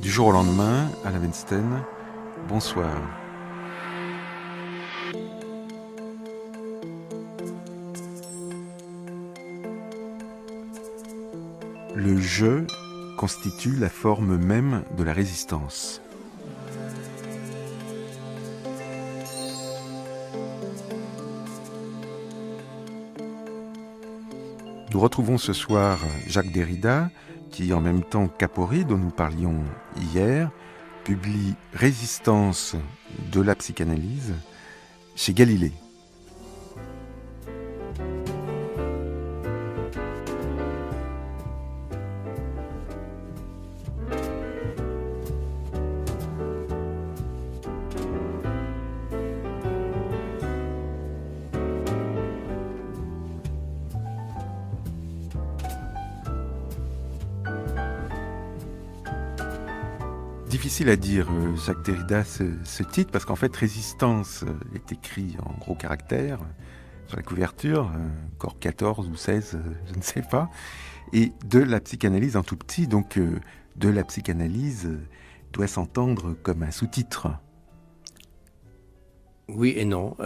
Du jour au lendemain, Alain Weinstein, bonsoir. Le jeu constitue la forme même de la résistance. Nous retrouvons ce soir Jacques Derrida, qui, en même temps qu'Apori, dont nous parlions hier, publie Résistance de la psychanalyse chez Galilée. Difficile à dire, Jacques Derrida, ce titre, parce qu'en fait, Résistance est écrit en gros caractères sur la couverture, corps 14 ou 16, je ne sais pas, et de la psychanalyse en tout petit, donc de la psychanalyse doit s'entendre comme un sous-titre. Oui et non.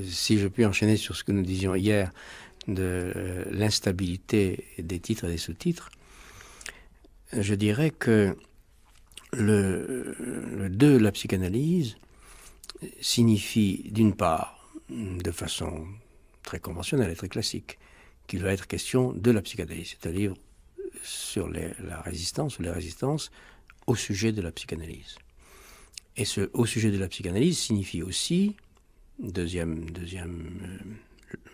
Si je puis enchaîner sur ce que nous disions hier de l'instabilité des titres et des sous-titres, je dirais que le de la psychanalyse signifie d'une part, de façon très conventionnelle et très classique, qu'il va être question de la psychanalyse. C'est un livre sur la résistance ou les résistances au sujet de la psychanalyse. Et ce au sujet de la psychanalyse signifie aussi, deuxième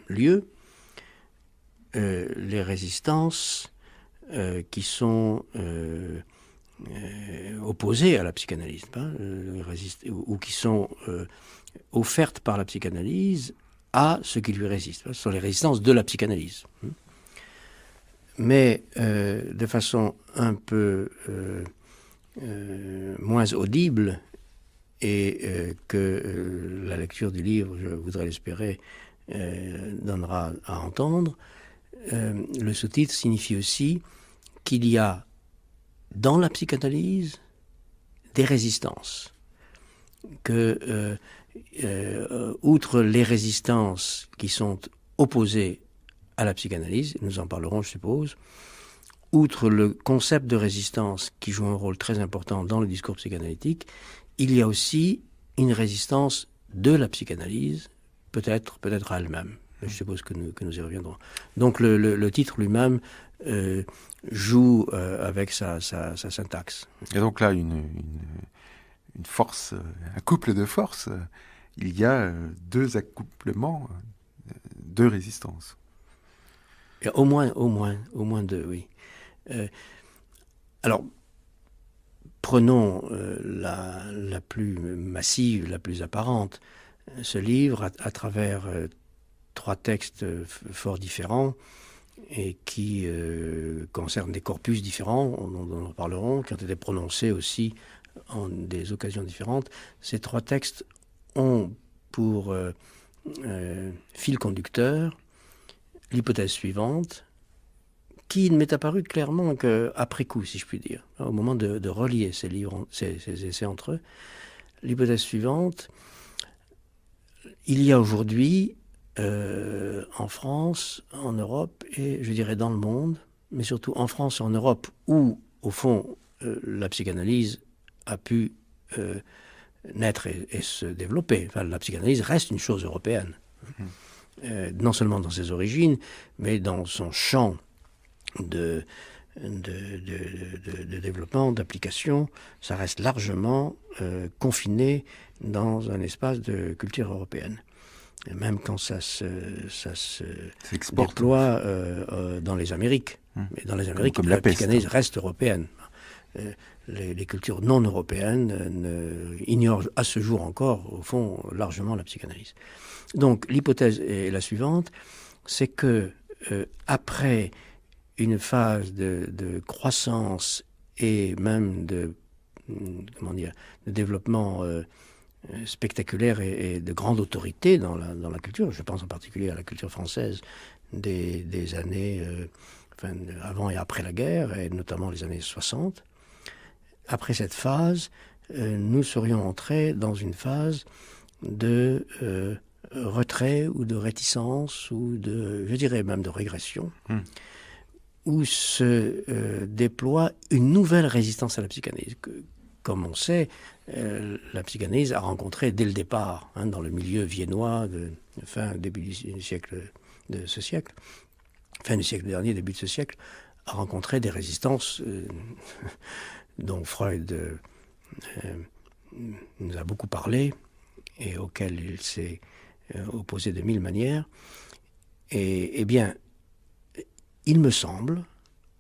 lieu, les résistances qui sont opposées à la psychanalyse, ou qui sont offertes par la psychanalyse à ce qui lui résiste. Ce sont les résistances de la psychanalyse. Mais de façon un peu moins audible, et que la lecture du livre, je voudrais l'espérer, donnera à entendre, le sous-titre signifie aussi qu'il y a dans la psychanalyse des résistances, que outre les résistances qui sont opposées à la psychanalyse, nous en parlerons je suppose, outre le concept de résistance qui joue un rôle très important dans le discours psychanalytique, il y a aussi une résistance de la psychanalyse, peut-être à elle-même. Je suppose que nous y reviendrons. Donc le titre lui-même joue avec sa syntaxe. Il y a donc là une force, un couple de forces. Il y a deux accouplements, deux résistances. Il y a au moins deux, oui. Alors, prenons la plus massive, la plus apparente, ce livre à travers trois textes fort différents et qui concernent des corpus différents, dont nous parlerons, qui ont été prononcés aussi en des occasions différentes. Ces trois textes ont pour fil conducteur l'hypothèse suivante, qui ne m'est apparue clairement qu'après coup, si je puis dire, au moment de relier ces livres, ces essais entre eux. L'hypothèse suivante, il y a aujourd'hui, en France, en Europe, et je dirais dans le monde, mais surtout en France et en Europe, où, au fond, la psychanalyse a pu naître et se développer. Enfin, la psychanalyse reste une chose européenne. Non seulement dans ses origines, mais dans son champ de développement, d'application, ça reste largement confiné dans un espace de culture européenne. Et même quand ça se déploie dans les Amériques. Mais dans les Amériques, la psychanalyse reste européenne. Les cultures non européennes ignorent à ce jour encore, au fond, largement la psychanalyse. Donc l'hypothèse est la suivante, c'est que après une phase de croissance et même de développement spectaculaire et de grande autorité dans la culture, je pense en particulier à la culture française des années avant et après la guerre, et notamment les années 60, après cette phase, nous serions entrés dans une phase de retrait ou de réticence ou je dirais même de régression, où se déploie une nouvelle résistance à la psychanalyse. Comme on sait, la psychanalyse a rencontré dès le départ, dans le milieu viennois, début du siècle de ce siècle, fin du siècle dernier, début de ce siècle, a rencontré des résistances dont Freud nous a beaucoup parlé et auxquelles il s'est opposé de mille manières. Et bien, il me semble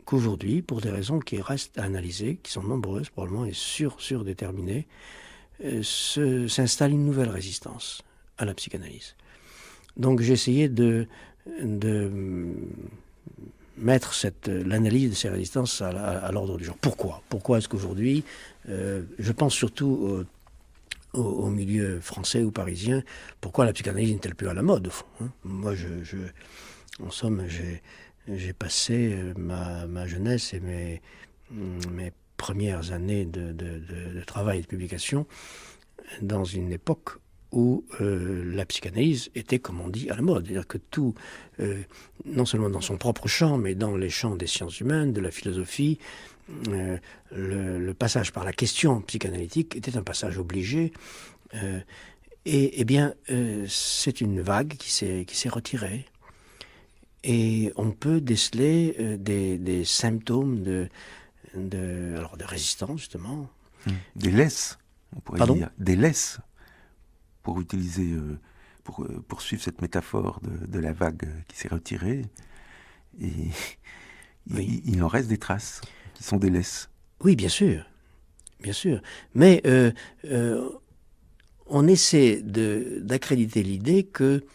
qu'aujourd'hui, pour des raisons qui restent à analyser, qui sont nombreuses probablement et surdéterminées, s'installe une nouvelle résistance à la psychanalyse. Donc j'ai essayé de mettre l'analyse de ces résistances à l'ordre du jour. Pourquoi est-ce qu'aujourd'hui, je pense surtout au milieu français ou parisien, pourquoi la psychanalyse n'est-elle plus à la mode, au fond, Moi, en somme, j'ai passé ma jeunesse et mes premières années de travail et de publication dans une époque où la psychanalyse était, comme on dit, à la mode. C'est-à-dire que tout, non seulement dans son propre champ, mais dans les champs des sciences humaines, de la philosophie, le passage par la question psychanalytique était un passage obligé. Et bien, c'est une vague qui s'est retirée. Et on peut déceler des symptômes de résistance, justement. Des laisses, on pourrait dire. Des laisses, pour utiliser, pour poursuivre cette métaphore de la vague qui s'est retirée. Et oui. Il en reste des traces, qui sont des laisses. Oui, bien sûr. Bien sûr. Mais on essaie d'accréditer l'idée que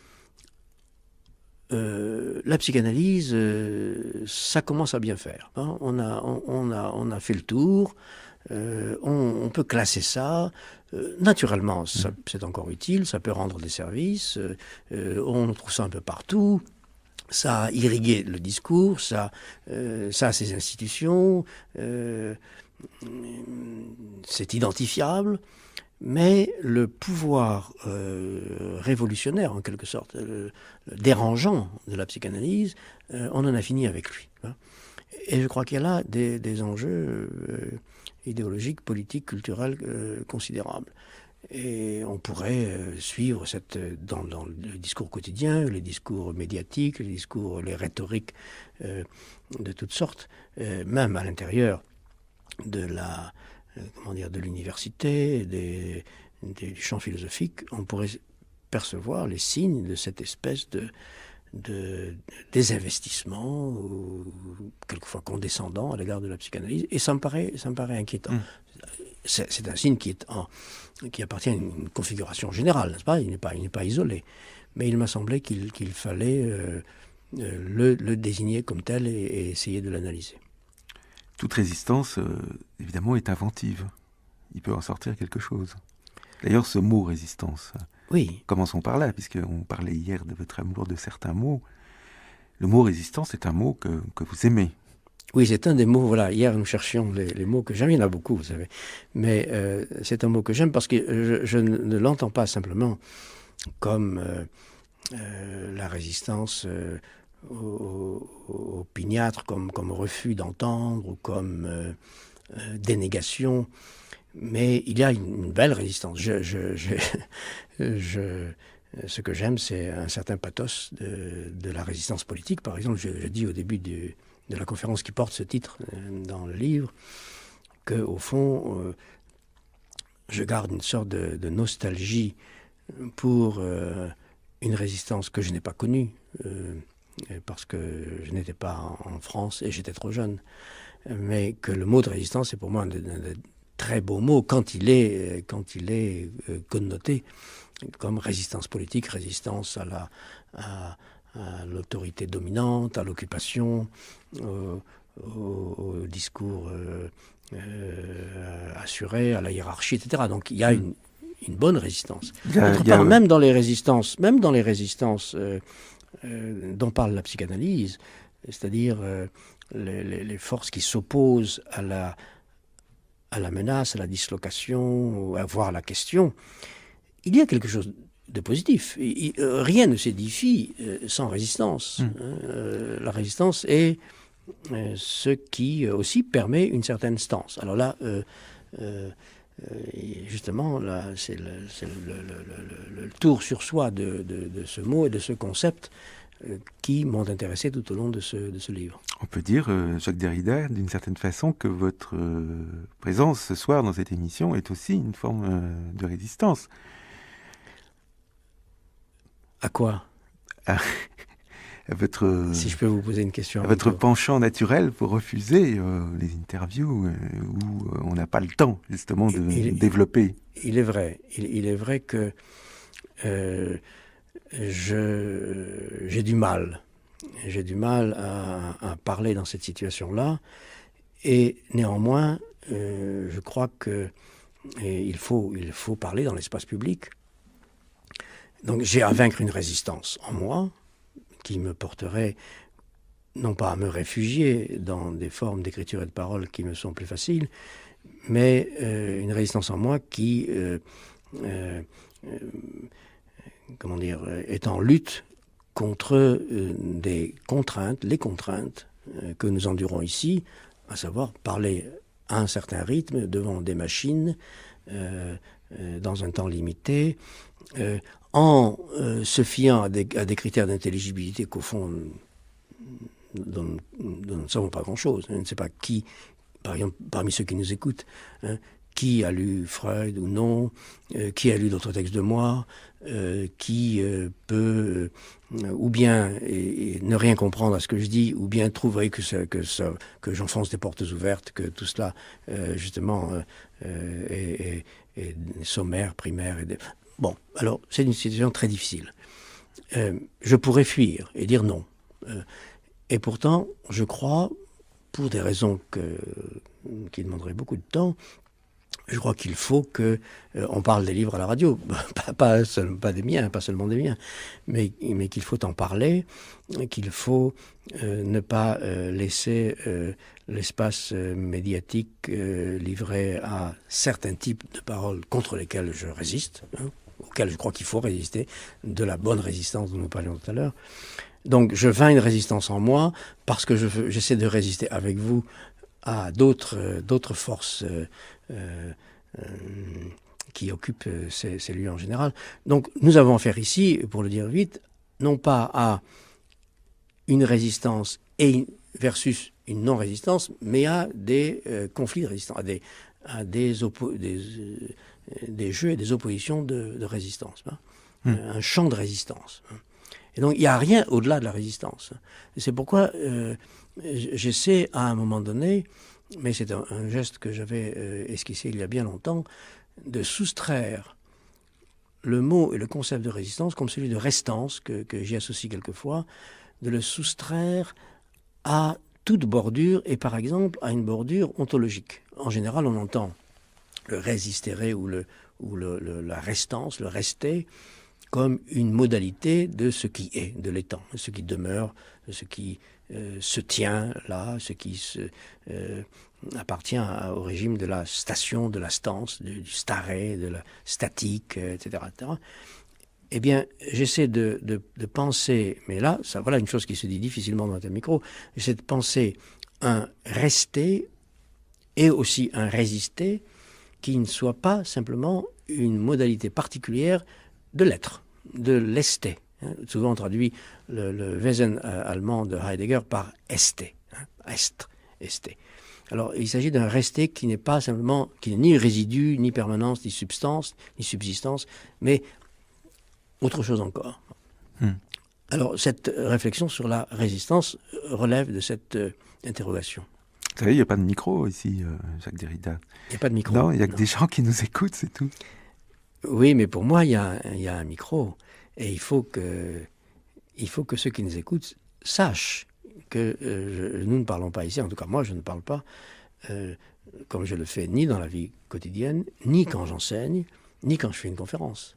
la psychanalyse, ça commence à bien faire. On a fait le tour, on peut classer ça. Naturellement, c'est encore utile, ça peut rendre des services, on trouve ça un peu partout. Ça a irrigué le discours, ça a ses institutions, c'est identifiable. Mais le pouvoir révolutionnaire, en quelque sorte, dérangeant de la psychanalyse, on en a fini avec lui. Et je crois qu'il y a là des enjeux idéologiques, politiques, culturels considérables. Et on pourrait suivre dans le discours quotidien, les discours médiatiques, les rhétoriques de toutes sortes, même à l'intérieur de de l'université, du champ philosophique, on pourrait percevoir les signes de cette espèce de désinvestissement, ou quelquefois condescendant à l'égard de la psychanalyse, et ça me paraît inquiétant. C'est un signe qui appartient à une configuration générale, n'est-ce pas ? Il n'est pas isolé. Mais il m'a semblé qu'il fallait le désigner comme tel et essayer de l'analyser. Toute résistance, évidemment, est inventive. Il peut en sortir quelque chose. D'ailleurs, ce mot résistance, oui. Commençons par là, puisqu'on parlait hier de votre amour de certains mots. Le mot résistance est un mot que vous aimez. Oui, c'est un des mots, voilà, hier nous cherchions les mots que j'aime, il y en a beaucoup, vous savez. Mais c'est un mot que j'aime parce que je ne l'entends pas simplement comme la résistance au opiniâtre, comme refus d'entendre ou comme dénégation. Mais il y a une belle résistance. Ce que j'aime, c'est un certain pathos de la résistance politique. Par exemple, je dis au début de la conférence qui porte ce titre dans le livre, qu'au fond, je garde une sorte de nostalgie pour une résistance que je n'ai pas connue, parce que je n'étais pas en France et j'étais trop jeune. Mais que le mot de résistance est pour moi un très beau mot quand il est connoté comme résistance politique, résistance à l'autorité dominante, à l'occupation, au discours assuré, à la hiérarchie, etc. Donc il y a une bonne résistance. Même dans les résistances dont parle la psychanalyse, c'est-à-dire les forces qui s'opposent à à la menace, à la dislocation, voire à la question, il y a quelque chose de positif. Rien ne s'édifie sans résistance. La résistance est ce qui aussi permet une certaine stance. Alors là, justement, là, c'est le tour sur soi de ce mot et de ce concept qui m'ont intéressé tout au long de ce livre. On peut dire, Jacques Derrida, d'une certaine façon, que votre présence ce soir dans cette émission est aussi une forme de résistance. À quoi? À votre, si je peux vous poser une question. À votre penchant naturel pour refuser les interviews où on n'a pas le temps, justement, de développer. Il est vrai. Il est vrai que j'ai du mal. J'ai du mal à parler dans cette situation-là. Et néanmoins, je crois qu'il faut parler dans l'espace public. Donc j'ai à vaincre une résistance en moi qui me porterait non pas à me réfugier dans des formes d'écriture et de parole qui me sont plus faciles, mais une résistance en moi qui est en lutte contre les contraintes que nous endurons ici, à savoir parler à un certain rythme devant des machines dans un temps limité, en se fiant à des critères d'intelligibilité qu'au fond, dont nous ne savons pas grand-chose. Je ne sais pas qui, par exemple, parmi ceux qui nous écoutent, qui a lu Freud ou non, qui a lu d'autres textes de moi, qui peut ou bien ne rien comprendre à ce que je dis, ou bien trouver que j'enfonce des portes ouvertes, que tout cela, justement, est sommaire, primaire. Bon, alors, c'est une situation très difficile. Je pourrais fuir et dire non. Et pourtant, je crois, pour des raisons qui demanderaient beaucoup de temps, je crois qu'il faut que on parle des livres à la radio, pas des miens, pas seulement des miens, mais qu'il faut en parler, qu'il faut ne pas laisser l'espace médiatique livré à certains types de paroles contre lesquelles je résiste, auxquelles je crois qu'il faut résister, de la bonne résistance dont nous parlions tout à l'heure. Donc je vains une résistance en moi parce que j'essaie de résister avec vous à d'autres forces qui occupent ces lieux en général. Donc nous avons affaire ici, pour le dire vite, non pas à une résistance versus une non-résistance, mais à des conflits de résistance, à des jeux et des oppositions de résistance, un champ de résistance. Et donc il n'y a rien au-delà de la résistance. Et c'est pourquoi j'essaie à un moment donné, mais c'est un geste que j'avais esquissé il y a bien longtemps, de soustraire le mot et le concept de résistance, comme celui de restance, que j'y associe quelquefois, de le soustraire à toute bordure, et par exemple à une bordure ontologique. En général, on entend le résistere ou la restance, le rester, comme une modalité de ce qui est, de l'étant, de ce qui demeure, de ce qui se tient là, ce qui appartient au régime de la station, de la stance, du staré, de la statique, etc., etc. Eh bien, j'essaie de penser, mais là, voilà une chose qui se dit difficilement dans un micro, j'essaie de penser un rester et aussi un résister qui ne soit pas simplement une modalité particulière de l'être, de l'ester. Souvent on traduit le Wesen allemand de Heidegger par este, est, este. Alors il s'agit d'un rester qui n'est pas simplement, qui n'est ni résidu, ni permanence, ni substance, ni subsistance, mais autre chose encore. Alors cette réflexion sur la résistance relève de cette interrogation. Vous savez, il n'y a pas de micro ici, Jacques Derrida. Il n'y a pas de micro. Non, il n'y a que des gens qui nous écoutent, c'est tout. Oui, mais pour moi, il y a un micro. Et il faut que ceux qui nous écoutent sachent que nous ne parlons pas ici, en tout cas moi je ne parle pas, comme je le fais ni dans la vie quotidienne, ni quand j'enseigne, ni quand je fais une conférence.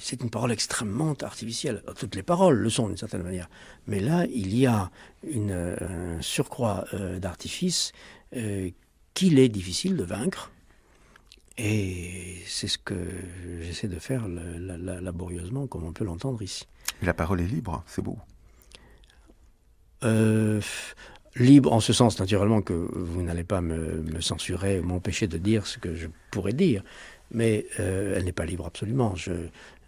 C'est une parole extrêmement artificielle. Toutes les paroles le sont d'une certaine manière. Mais là, il y a un surcroît d'artifice qu'il est difficile de vaincre. Et c'est ce que j'essaie de faire laborieusement, comme on peut l'entendre ici. La parole est libre, c'est beau. Libre en ce sens, naturellement, que vous n'allez pas me censurer, m'empêcher de dire ce que je pourrais dire. Mais elle n'est pas libre absolument,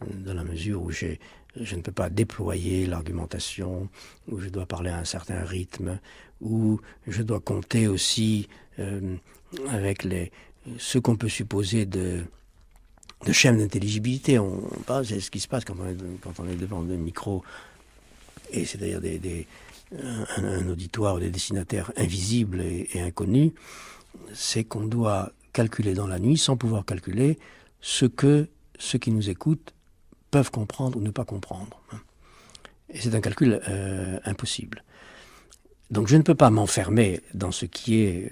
dans la mesure où je ne peux pas déployer l'argumentation, où je dois parler à un certain rythme, où je dois compter aussi avec ce qu'on peut supposer de schèmes d'intelligibilité. C'est ce qui se passe quand on est devant des micros, et c'est-à-dire un auditoire ou des destinataires invisibles et inconnus, c'est qu'on doit calculer dans la nuit, sans pouvoir calculer ce que ceux qui nous écoutent peuvent comprendre ou ne pas comprendre. Et c'est un calcul impossible. Donc je ne peux pas m'enfermer dans ce qui est,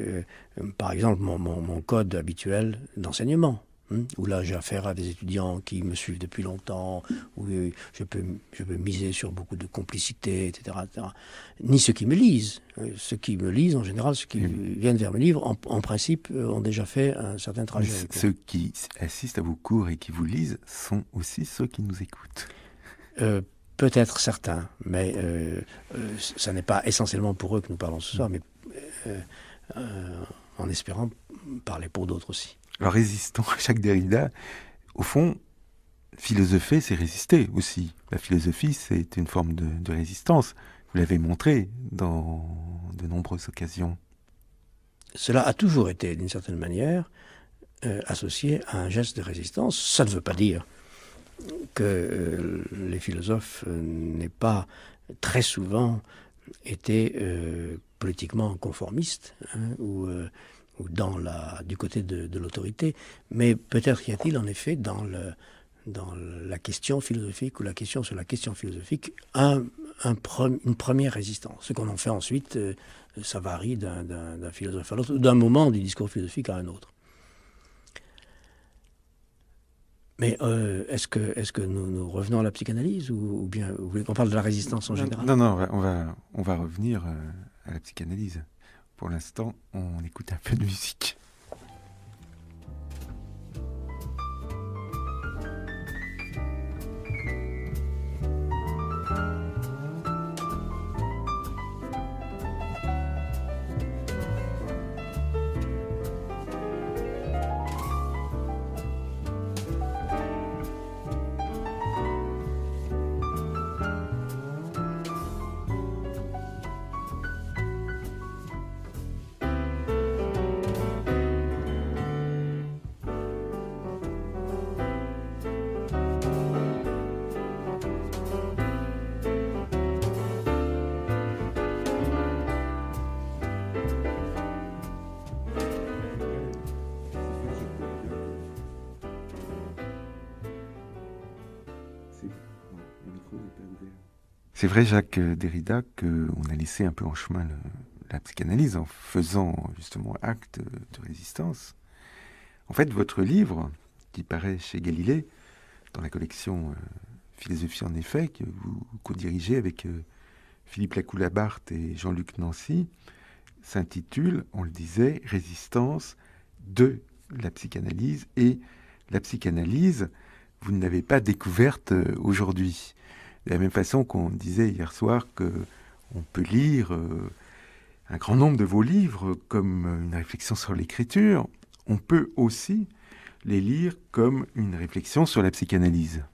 par exemple, mon code habituel d'enseignement, où là j'ai affaire à des étudiants qui me suivent depuis longtemps, où je peux miser sur beaucoup de complicité, etc., etc. Ni ceux qui me lisent. Ceux qui me lisent, en général, ceux qui viennent vers mes livres, en principe, ont déjà fait un certain trajet. Ceux qui assistent à vos cours et qui vous lisent sont aussi ceux qui nous écoutent. Peut-être certains, mais ça n'est pas essentiellement pour eux que nous parlons ce soir, mais en espérant parler pour d'autres aussi. Alors, résistant à Jacques Derrida, au fond, philosopher, c'est résister aussi. La philosophie, c'est une forme de résistance. Vous l'avez montré dans de nombreuses occasions. Cela a toujours été, d'une certaine manière, associé à un geste de résistance. Ça ne veut pas dire que les philosophes n'aient pas très souvent été politiquement conformistes, ou du côté de l'autorité, mais peut-être y a-t-il en effet dans la question philosophique ou la question sur la question philosophique une première résistance. Ce qu'on en fait ensuite, ça varie d'un philosophe à l'autre, ou d'un moment du discours philosophique à un autre. Mais est-ce que nous revenons à la psychanalyse, ou bien vous voulez qu'on parle de la résistance en général ? Non, on va revenir à la psychanalyse. Pour l'instant, on écoute un peu de musique. C'est vrai, Jacques Derrida, qu'on a laissé un peu en chemin la psychanalyse en faisant justement acte de résistance. En fait, votre livre, qui paraît chez Galilée, dans la collection Philosophie en effet, que vous co-dirigez avec Philippe Lacoue-Labarthe et Jean-Luc Nancy, s'intitule, on le disait, Résistance de la psychanalyse. Et la psychanalyse, vous ne l'avez pas découverte aujourd'hui. De la même façon qu'on disait hier soir qu'on peut lire un grand nombre de vos livres comme une réflexion sur l'écriture, on peut aussi les lire comme une réflexion sur la psychanalyse.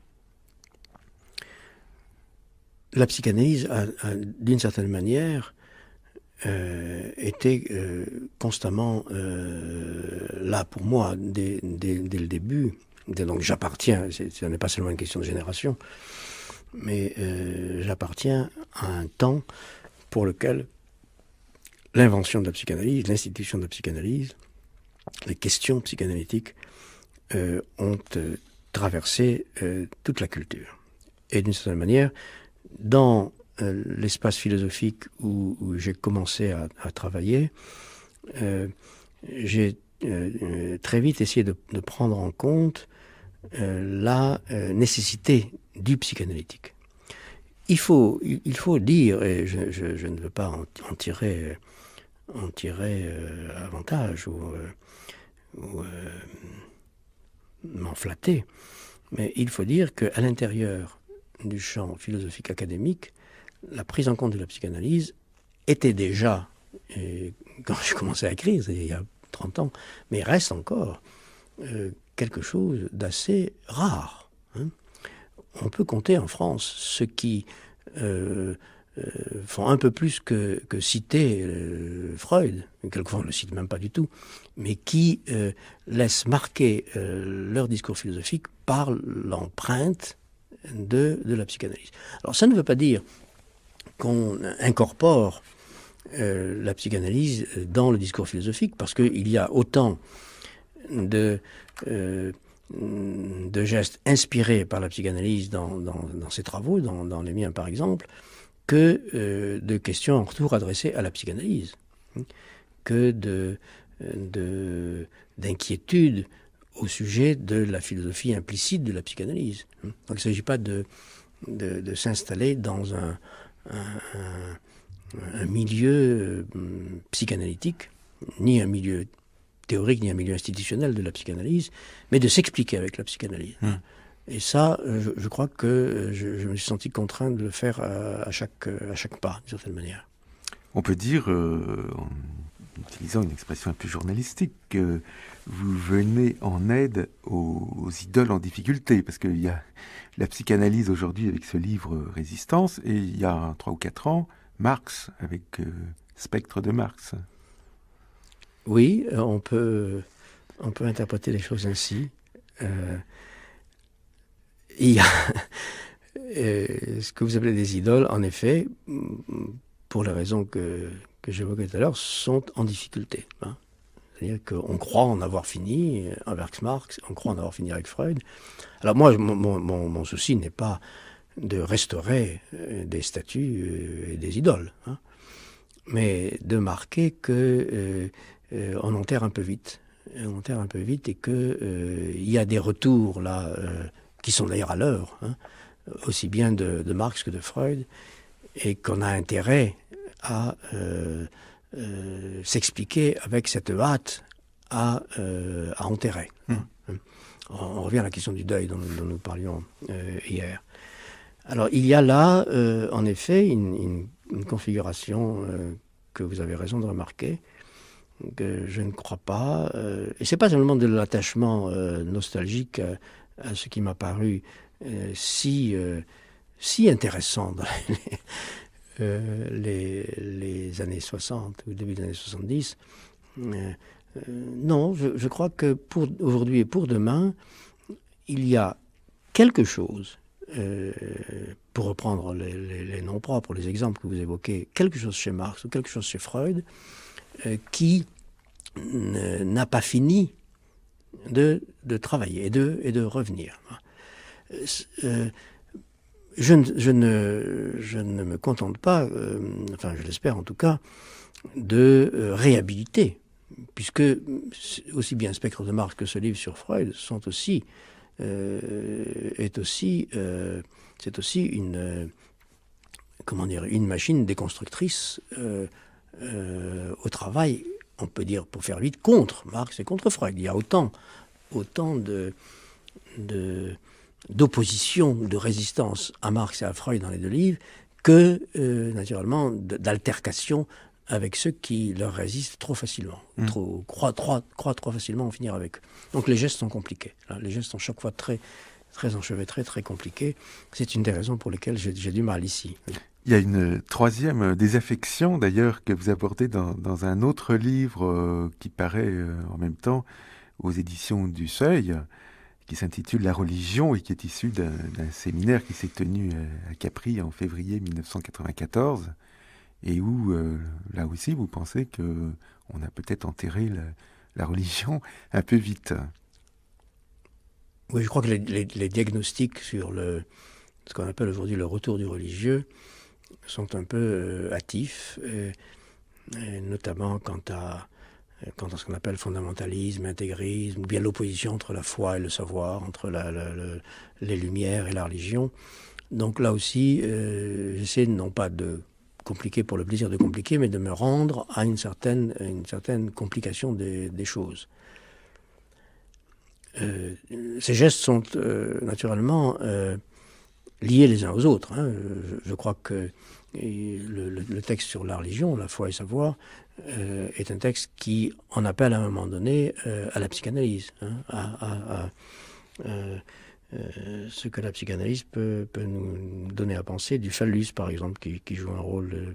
La psychanalyse a d'une certaine manière, été constamment là pour moi dès le début. Donc j'appartiens, ce n'est pas seulement une question de génération, mais j'appartiens à un temps pour lequel l'invention de la psychanalyse, l'institution de la psychanalyse, les questions psychanalytiques ont traversé toute la culture. Et d'une certaine manière, dans l'espace philosophique où j'ai commencé à travailler, j'ai très vite essayé de prendre en compte la nécessité du psychanalytique. Il faut dire, et je ne veux pas en tirer en tirait avantage ou m'en flatter. Mais il faut dire qu'à l'intérieur du champ philosophique académique, la prise en compte de la psychanalyse était déjà, quand j'ai commencé à écrire, c'est il y a 30 ans, mais reste encore quelque chose d'assez rare. Hein. On peut compter en France ceux qui font un peu plus que citer Freud, quelquefois on ne le cite même pas du tout, mais qui laissent marquer leur discours philosophique par l'empreinte de la psychanalyse. Alors ça ne veut pas dire qu'on incorpore la psychanalyse dans le discours philosophique, parce qu'il y a autant de gestes inspirés par la psychanalyse dans ses travaux, dans les miens par exemple, que de questions en retour adressées à la psychanalyse, que d'inquiétudes au sujet de la philosophie implicite de la psychanalyse. Donc il ne s'agit pas de s'installer dans un milieu psychanalytique, ni un milieu théorique, ni un milieu institutionnel de la psychanalyse, mais de s'expliquer avec la psychanalyse. Et ça, je crois que je me suis senti contraint de le faire à chaque pas, d'une certaine manière. On peut dire, en utilisant une expression un peu journalistique, que vous venez en aide aux idoles en difficulté, parce qu'il y a la psychanalyse aujourd'hui avec ce livre Résistance, et il y a 3 ou 4 ans, Marx avec Spectre de Marx. Oui, on peut interpréter les choses ainsi. Il y a ce que vous appelez des idoles, en effet, pour les raisons que j'évoquais tout à l'heure, sont en difficulté. Hein. C'est-à-dire qu'on croit en avoir fini avec Marx, on croit en avoir fini avec Freud. Alors moi, mon souci n'est pas de restaurer des statues et des idoles, hein, mais de marquer que on enterre un peu vite. On enterre un peu vite et qu'il y a des retours là, qui sont d'ailleurs à l'heure, hein, aussi bien de Marx que de Freud, et qu'on a intérêt à s'expliquer avec cette hâte à enterrer. On revient à la question du deuil dont nous parlions hier. Alors il y a là, en effet, une configuration que vous avez raison de remarquer, que je ne crois pas, et c'est pas simplement de l'attachement nostalgique à ce qui m'a paru si intéressant dans les années 60 ou début des années 70. Non, je crois que pour aujourd'hui et pour demain, il y a quelque chose, pour reprendre les noms propres, les exemples que vous évoquez, quelque chose chez Marx ou quelque chose chez Freud, qui n'a pas fini de travailler et de revenir. Je ne me contente pas, enfin je l'espère en tout cas, de réhabiliter, puisque aussi bien Spectre de Marx que ce livre sur Freud sont aussi, c'est aussi une une machine déconstructrice au travail, on peut dire pour faire vite, contre Marx et contre Freud. Il y a autant d'opposition, de résistance à Marx et à Freud dans les deux livres que, naturellement, d'altercation avec ceux qui leur résistent trop facilement, croient trop facilement en finir avec eux. Donc les gestes sont compliqués. Là, les gestes sont chaque fois très enchevêtrés, très compliqués. C'est une des raisons pour lesquelles j'ai du mal ici. Il y a une troisième désaffection, d'ailleurs, que vous abordez dans un autre livre qui paraît en même temps aux éditions du Seuil, qui s'intitule La religion et qui est issu d'un séminaire qui s'est tenu à Capri en février 1994 et où, là aussi, vous pensez qu'on a peut-être enterré la religion un peu vite. Oui, je crois que les diagnostics sur ce qu'on appelle aujourd'hui le retour du religieux sont un peu hâtifs, et notamment quant à ce qu'on appelle fondamentalisme, intégrisme, ou bien l'opposition entre la foi et le savoir, entre les Lumières et la religion. Donc là aussi, j'essaie non pas de compliquer pour le plaisir de compliquer, mais de me rendre à une certaine complication des choses. Ces gestes sont naturellement liés les uns aux autres. Hein. Je crois que le texte sur la religion, la foi et savoir, est un texte qui en appelle à un moment donné à la psychanalyse, hein, ce que la psychanalyse peut nous donner à penser du phallus, par exemple, qui joue un rôle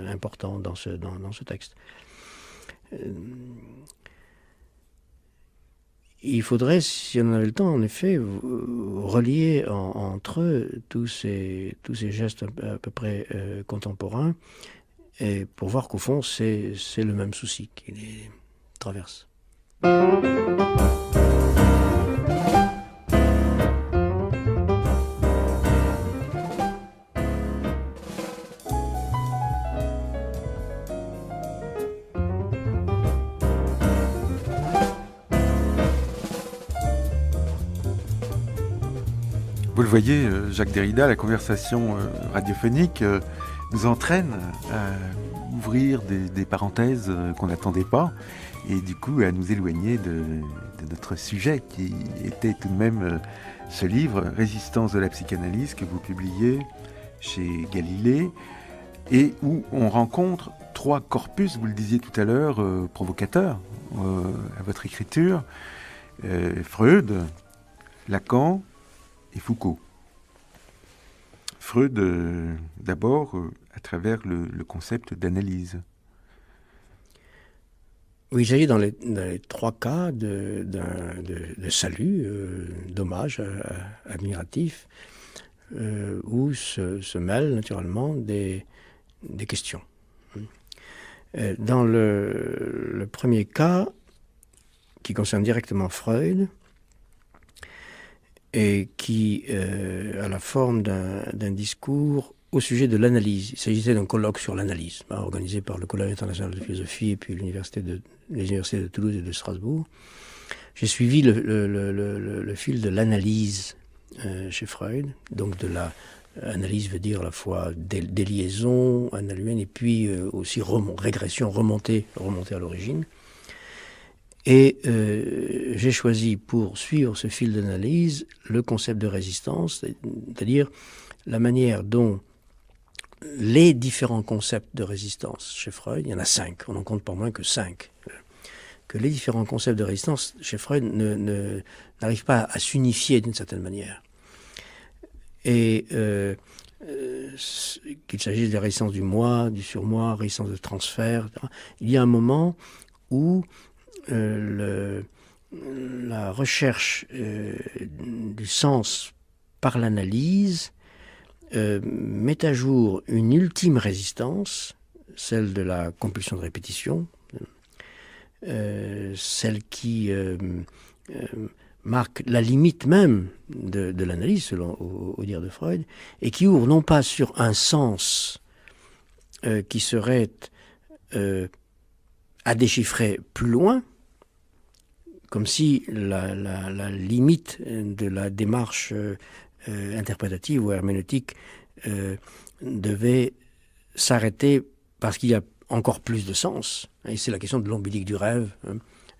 important dans ce texte. Il faudrait, si on avait le temps, en effet, relier entre eux tous ces gestes à peu près contemporains, et pour voir qu'au fond, c'est le même souci qui les traverse. Vous le voyez, Jacques Derrida, la conversation radiophonique nous entraîne à ouvrir des parenthèses qu'on n'attendait pas et du coup à nous éloigner de notre sujet qui était tout de même ce livre « Résistance de la psychanalyse » que vous publiez chez Galilée et où on rencontre 3 corpus, vous le disiez tout à l'heure, provocateurs à votre écriture, Freud, Lacan et Foucault. Freud, d'abord, à travers le concept d'analyse. Oui, il s'agit dans les 3 cas de salut, d'hommage admiratif, où se mêlent naturellement des questions. Dans le premier cas, qui concerne directement Freud, et qui a la forme d'un discours au sujet de l'analyse. Il s'agissait d'un colloque sur l'analyse, organisé par le Collège international de philosophie et puis les universités de Toulouse et de Strasbourg. J'ai suivi le fil de l'analyse chez Freud, donc de la analyse veut dire à la fois des liaisons annaluennes et puis aussi régression, remonter à l'origine. Et j'ai choisi pour suivre ce fil d'analyse le concept de résistance, c'est-à-dire la manière dont les différents concepts de résistance chez Freud, il y en a 5, on n'en compte pas moins que 5, que les différents concepts de résistance chez Freud n'arrivent pas à s'unifier d'une certaine manière. Et qu'il s'agisse de la résistance du moi, du surmoi, résistance de transfert, etc. Il y a un moment où la recherche du sens par l'analyse met à jour une ultime résistance, celle de la compulsion de répétition, celle qui marque la limite même de l'analyse, selon au dire de Freud, et qui ouvre non pas sur un sens qui serait à déchiffrer plus loin, comme si la limite de la démarche interprétative ou herméneutique devait s'arrêter parce qu'il y a encore plus de sens. Et c'est la question de l'ombilique du rêve,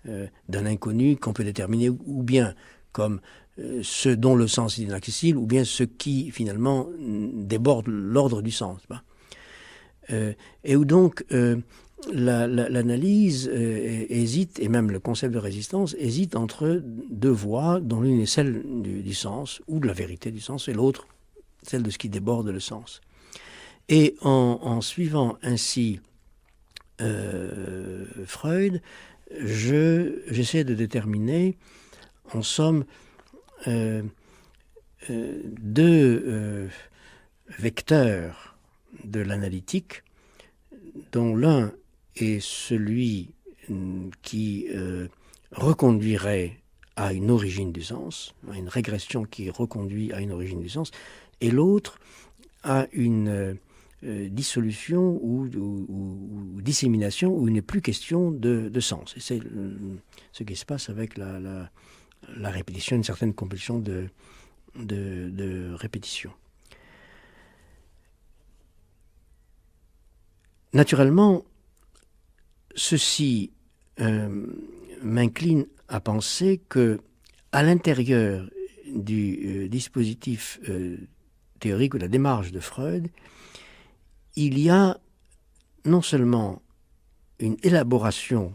d'un inconnu qu'on peut déterminer ou bien comme ce dont le sens est inaccessible, ou bien ce qui finalement déborde l'ordre du sens. Et où donc l'analyse hésite, et même le concept de résistance hésite entre 2 voies, dont l'une est celle du sens, ou de la vérité du sens, et l'autre celle de ce qui déborde le sens. Et en suivant ainsi Freud, j'essaie de déterminer, en somme, 2 vecteurs de l'analytique, dont l'un est celui qui reconduirait à une origine du sens, à une régression qui reconduit à une origine du sens, et l'autre à une dissolution ou dissémination où il n'est plus question de sens. Et c'est ce qui se passe avec la répétition, une certaine compulsion de répétition. Naturellement, ceci m'incline à penser que, à l'intérieur du dispositif théorique ou la démarche de Freud, il y a non seulement une élaboration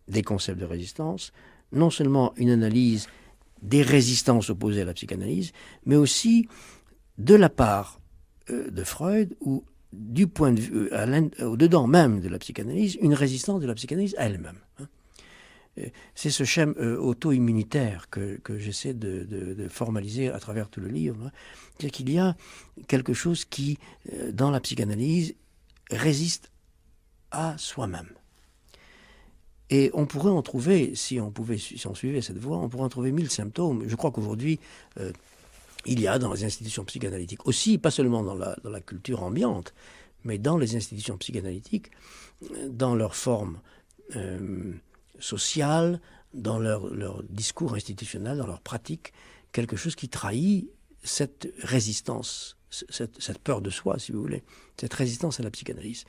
des concepts de résistance, non seulement une analyse des résistances opposées à la psychanalyse, mais aussi de la part de Freud, ou du point de vue, au-dedans même de la psychanalyse, une résistance de la psychanalyse à elle-même. C'est ce schème auto-immunitaire que j'essaie de formaliser à travers tout le livre. C'est-à-dire qu'il y a quelque chose qui, dans la psychanalyse, résiste à soi-même. Et on pourrait en trouver, si on suivait cette voie, on pourrait en trouver 1000 symptômes. Je crois qu'aujourd'hui, il y a dans les institutions psychanalytiques aussi, pas seulement dans la culture ambiante, mais dans les institutions psychanalytiques, dans leur forme sociale, dans leur discours institutionnel, dans leur pratique, quelque chose qui trahit cette résistance, cette peur de soi, si vous voulez, cette résistance à la psychanalyse.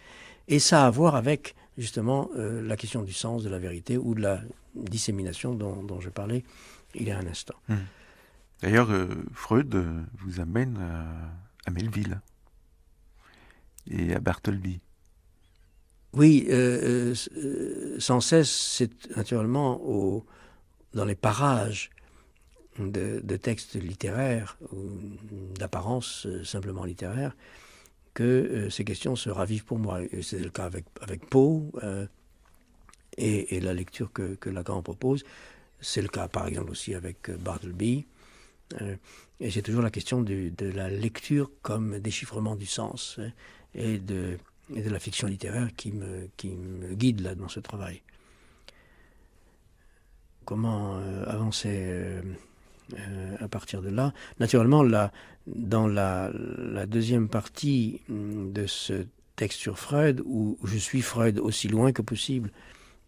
Et ça a à voir avec, justement, la question du sens, de la vérité ou de la dissémination dont je parlais il y a un instant. D'ailleurs, Freud vous amène à Melville et à Bartleby. Oui, sans cesse, c'est naturellement dans les parages de textes littéraires, ou d'apparence simplement littéraire, que ces questions se ravivent pour moi. C'est le cas avec Poe et la lecture que Lacan propose. C'est le cas, par exemple, aussi avec Bartleby. Et c'est toujours la question de la lecture comme déchiffrement du sens et de la fiction littéraire qui me guide là dans ce travail. Comment avancer à partir de là? Naturellement, dans la deuxième partie de ce texte sur Freud, où je suis Freud aussi loin que possible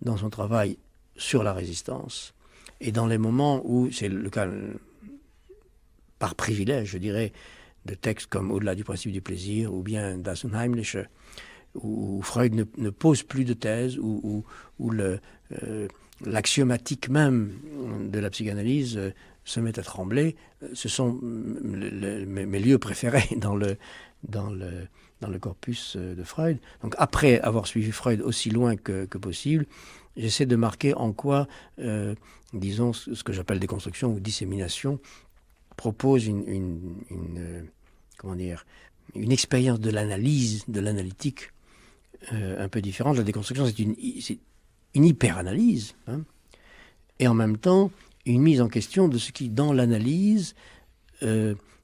dans son travail sur la résistance, et dans les moments où c'est le cas, par privilège, je dirais, de textes comme Au-delà du principe du plaisir, ou bien Das Unheimliche, où Freud ne pose plus de thèse, où l'axiomatique même de la psychanalyse se met à trembler. Ce sont mes lieux préférés dans le corpus de Freud. Donc après avoir suivi Freud aussi loin que possible, j'essaie de marquer en quoi, disons, ce que j'appelle déconstruction ou dissémination, propose comment dire, une expérience de l'analyse, de l'analytique un peu différente. La déconstruction, c'est une hyper-analyse, et en même temps une mise en question de ce qui, dans l'analyse,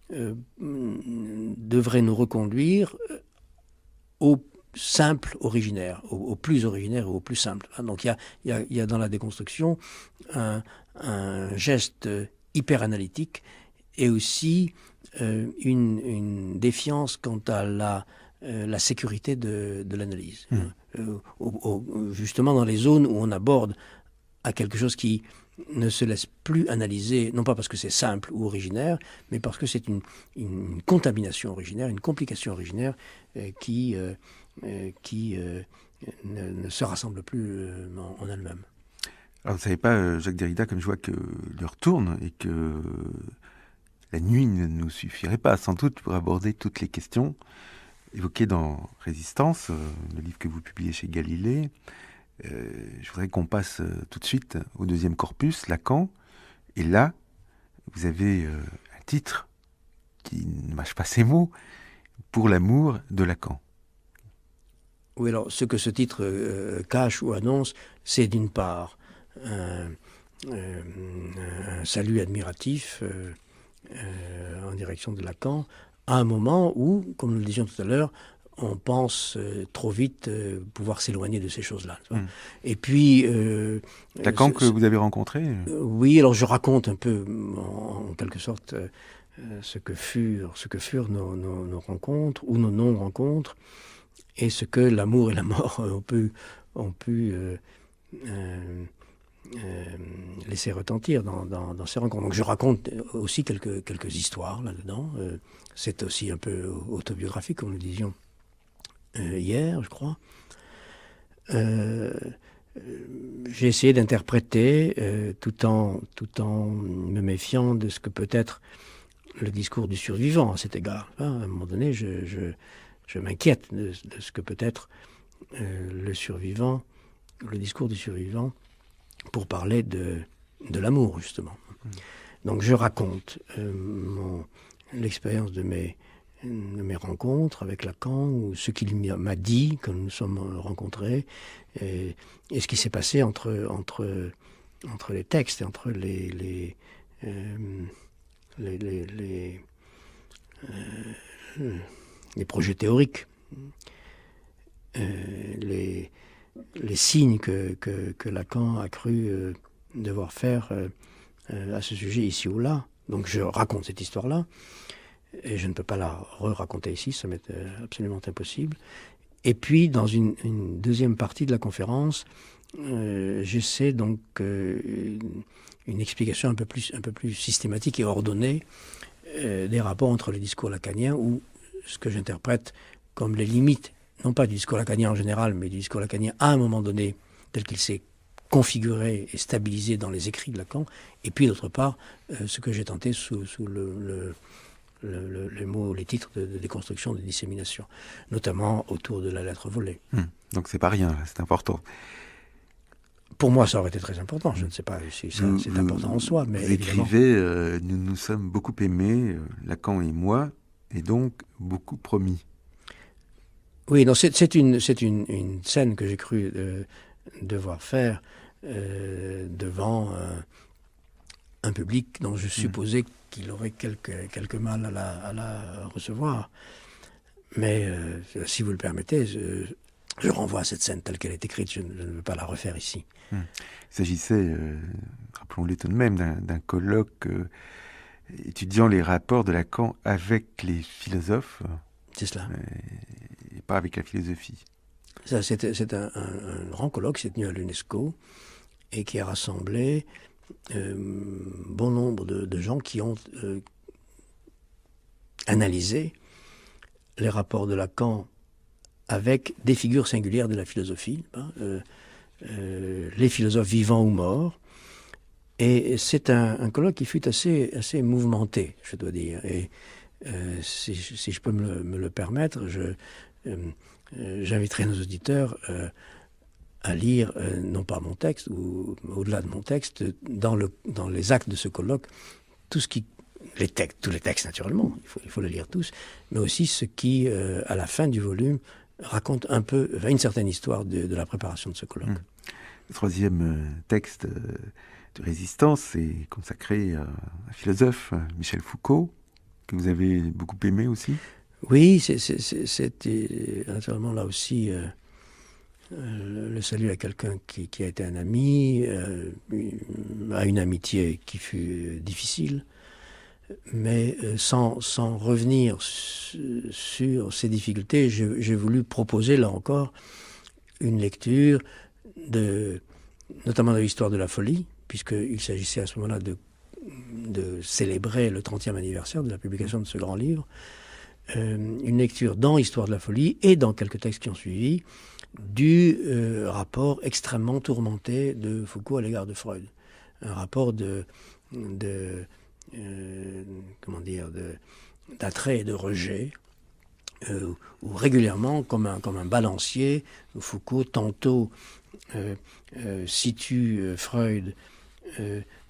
devrait nous reconduire au simple originaire, au plus originaire et au plus simple. Donc il y a dans la déconstruction un geste hyper-analytique et aussi une défiance quant à la sécurité de l'analyse. Justement dans les zones où on aborde à quelque chose qui ne se laisse plus analyser, non pas parce que c'est simple ou originaire, mais parce que c'est une contamination originaire, une complication originaire qui ne se rassemble plus en elle-même. Alors vous ne savez pas, Jacques Derrida, comme je vois que l'heure tourne et que la nuit ne nous suffirait pas sans doute pour aborder toutes les questions évoquées dans Résistance, le livre que vous publiez chez Galilée. Je voudrais qu'on passe tout de suite au deuxième corpus, Lacan. Et là, vous avez un titre qui ne mâche pas ses mots, Pour l'amour de Lacan. Oui, alors ce que ce titre cache ou annonce, c'est d'une part un salut admiratif en direction de Lacan, à un moment où, comme nous le disions tout à l'heure, on pense trop vite pouvoir s'éloigner de ces choses-là. Et puis... Lacan que vous avez rencontré oui, alors je raconte un peu, en quelque sorte, ce que furent nos rencontres, ou nos non-rencontres, et ce que l'amour et la mort ont pu laisser retentir dans ces rencontres. Donc je raconte aussi quelques histoires là-dedans. C'est aussi un peu autobiographique, comme nous disions hier, je crois. J'ai essayé d'interpréter, tout en me méfiant de ce que peut être le discours du survivant à cet égard. À un moment donné, je m'inquiète de ce que peut être le survivant, le discours du survivant, pour parler de l'amour, justement. Donc je raconte l'expérience de mes rencontres avec Lacan, ou ce qu'il m'a dit quand nous nous sommes rencontrés, et ce qui s'est passé entre les textes, et entre les projets théoriques, les signes que Lacan a cru devoir faire à ce sujet ici ou là. Donc je raconte cette histoire-là, et je ne peux pas la raconter ici, ça m'est absolument impossible. Et puis, dans une deuxième partie de la conférence, j'essaie donc une explication un peu plus systématique et ordonnée des rapports entre les discours lacaniens, ou ce que j'interprète comme les limites, non pas du discours lacanien en général, mais du discours lacanien à un moment donné, tel qu'il s'est configuré et stabilisé dans les écrits de Lacan, et puis d'autre part, ce que j'ai tenté sous les mots, les titres de déconstruction, de dissémination, notamment autour de la lettre volée. Donc c'est pas rien, c'est important. Pour moi, ça aurait été très important. Je ne sais pas si c'est important en soi, mais vous écrivez, nous nous sommes beaucoup aimés, Lacan et moi, et donc beaucoup promis. Oui, non, c'est une scène que j'ai cru devoir faire devant un public dont je supposais qu'il aurait quelques mal à la recevoir. Mais si vous le permettez, je renvoie à cette scène telle qu'elle est écrite. Je ne veux pas la refaire ici. Il s'agissait, rappelons-le tout de même, d'un colloque étudiant les rapports de Lacan avec les philosophes. C'est cela. Et pas avec la philosophie. C'est un grand colloque qui s'est tenu à l'UNESCO et qui a rassemblé bon nombre de gens qui ont analysé les rapports de Lacan avec des figures singulières de la philosophie, les philosophes vivants ou morts. Et c'est un colloque qui fut assez mouvementé, je dois dire. Et si je peux me le permettre, j'inviterai nos auditeurs à lire, non pas mon texte, ou au-delà de mon texte, dans les actes de ce colloque, tous les textes naturellement, il faut les lire tous, mais aussi ce qui, à la fin du volume, raconte un peu, une certaine histoire de la préparation de ce colloque. Le troisième texte de résistance est consacré à un philosophe, Michel Foucault, que vous avez beaucoup aimé aussi. Oui, c'était naturellement là aussi le salut à quelqu'un qui a été un ami, à une amitié qui fut difficile, mais sans revenir sur ces difficultés, j'ai voulu proposer là encore une lecture notamment de l'histoire de la folie, puisqu'il s'agissait à ce moment-là de célébrer le 30e anniversaire de la publication de ce grand livre. Une lecture dans Histoire de la folie et dans quelques textes qui ont suivi du rapport extrêmement tourmenté de Foucault à l'égard de Freud. Un rapport d'attrait et de rejet, où régulièrement, comme un balancier, Foucault tantôt situe Freud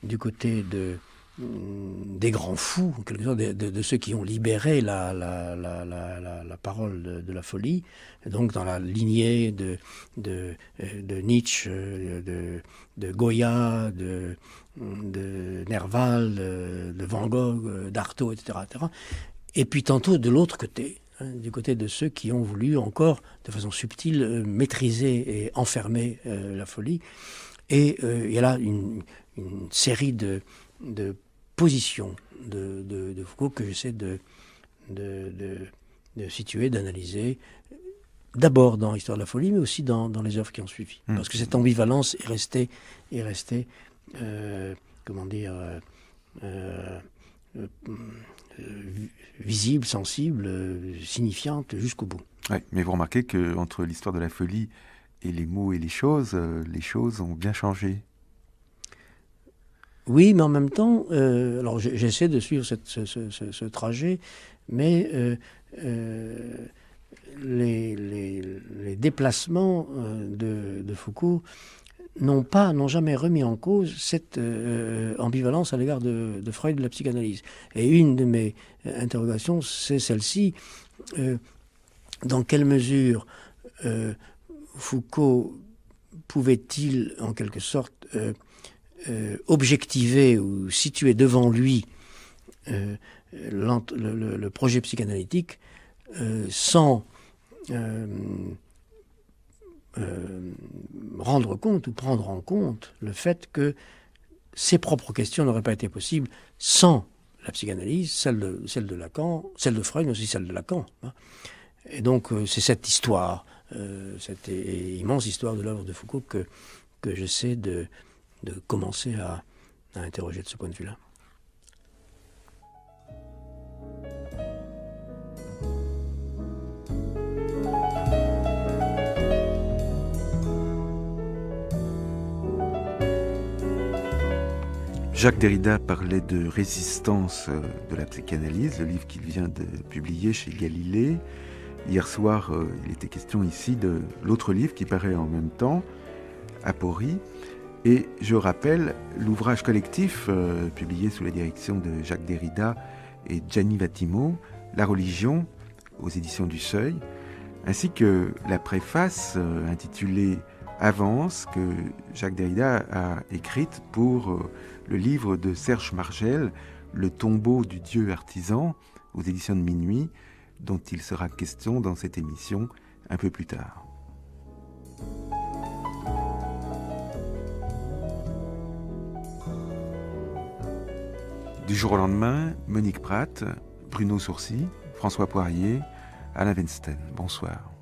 du côté des grands fous, en quelque sorte, de ceux qui ont libéré la parole de la folie, donc dans la lignée de Nietzsche, de Goya, de Nerval, de Van Gogh, d'Artaud, etc., etc. Et puis tantôt de l'autre côté, du côté de ceux qui ont voulu encore, de façon subtile, maîtriser et enfermer la folie. Et il y a là une série de positions de Foucault que j'essaie de situer, d'analyser, d'abord dans Histoire de la folie, mais aussi dans les œuvres qui ont suivi. Parce que cette ambivalence est restée visible, sensible, signifiante jusqu'au bout. Ouais, mais vous remarquez qu'entre l'histoire de la folie et les mots et les choses ont bien changé. Oui, mais en même temps, alors j'essaie de suivre ce trajet, mais les déplacements de Foucault n'ont jamais remis en cause cette ambivalence à l'égard de Freud de la psychanalyse. Et une de mes interrogations, c'est celle-ci. Dans quelle mesure Foucault pouvait-il, en quelque sorte, objectiver ou situer devant lui le projet psychanalytique sans rendre compte ou prendre en compte le fait que ses propres questions n'auraient pas été possibles sans la psychanalyse, celle de Lacan, celle de Freud, mais aussi celle de Lacan. Et donc c'est cette histoire, cette immense histoire de l'œuvre de Foucault que j'essaie de commencer à interroger de ce point de vue-là. Jacques Derrida parlait de résistance de la psychanalyse, le livre qu'il vient de publier chez Galilée. Hier soir, il était question ici de l'autre livre qui paraît en même temps, Aporie. Et je rappelle l'ouvrage collectif publié sous la direction de Jacques Derrida et Gianni Vattimo, La religion, aux éditions du Seuil, ainsi que la préface intitulée Avance, que Jacques Derrida a écrite pour le livre de Serge Margel, Le tombeau du dieu artisan, aux éditions de Minuit, dont il sera question dans cette émission un peu plus tard. Du jour au lendemain, Monique Pratt, Bruno Sourcy, François Poirier, Alain Weinstein. Bonsoir.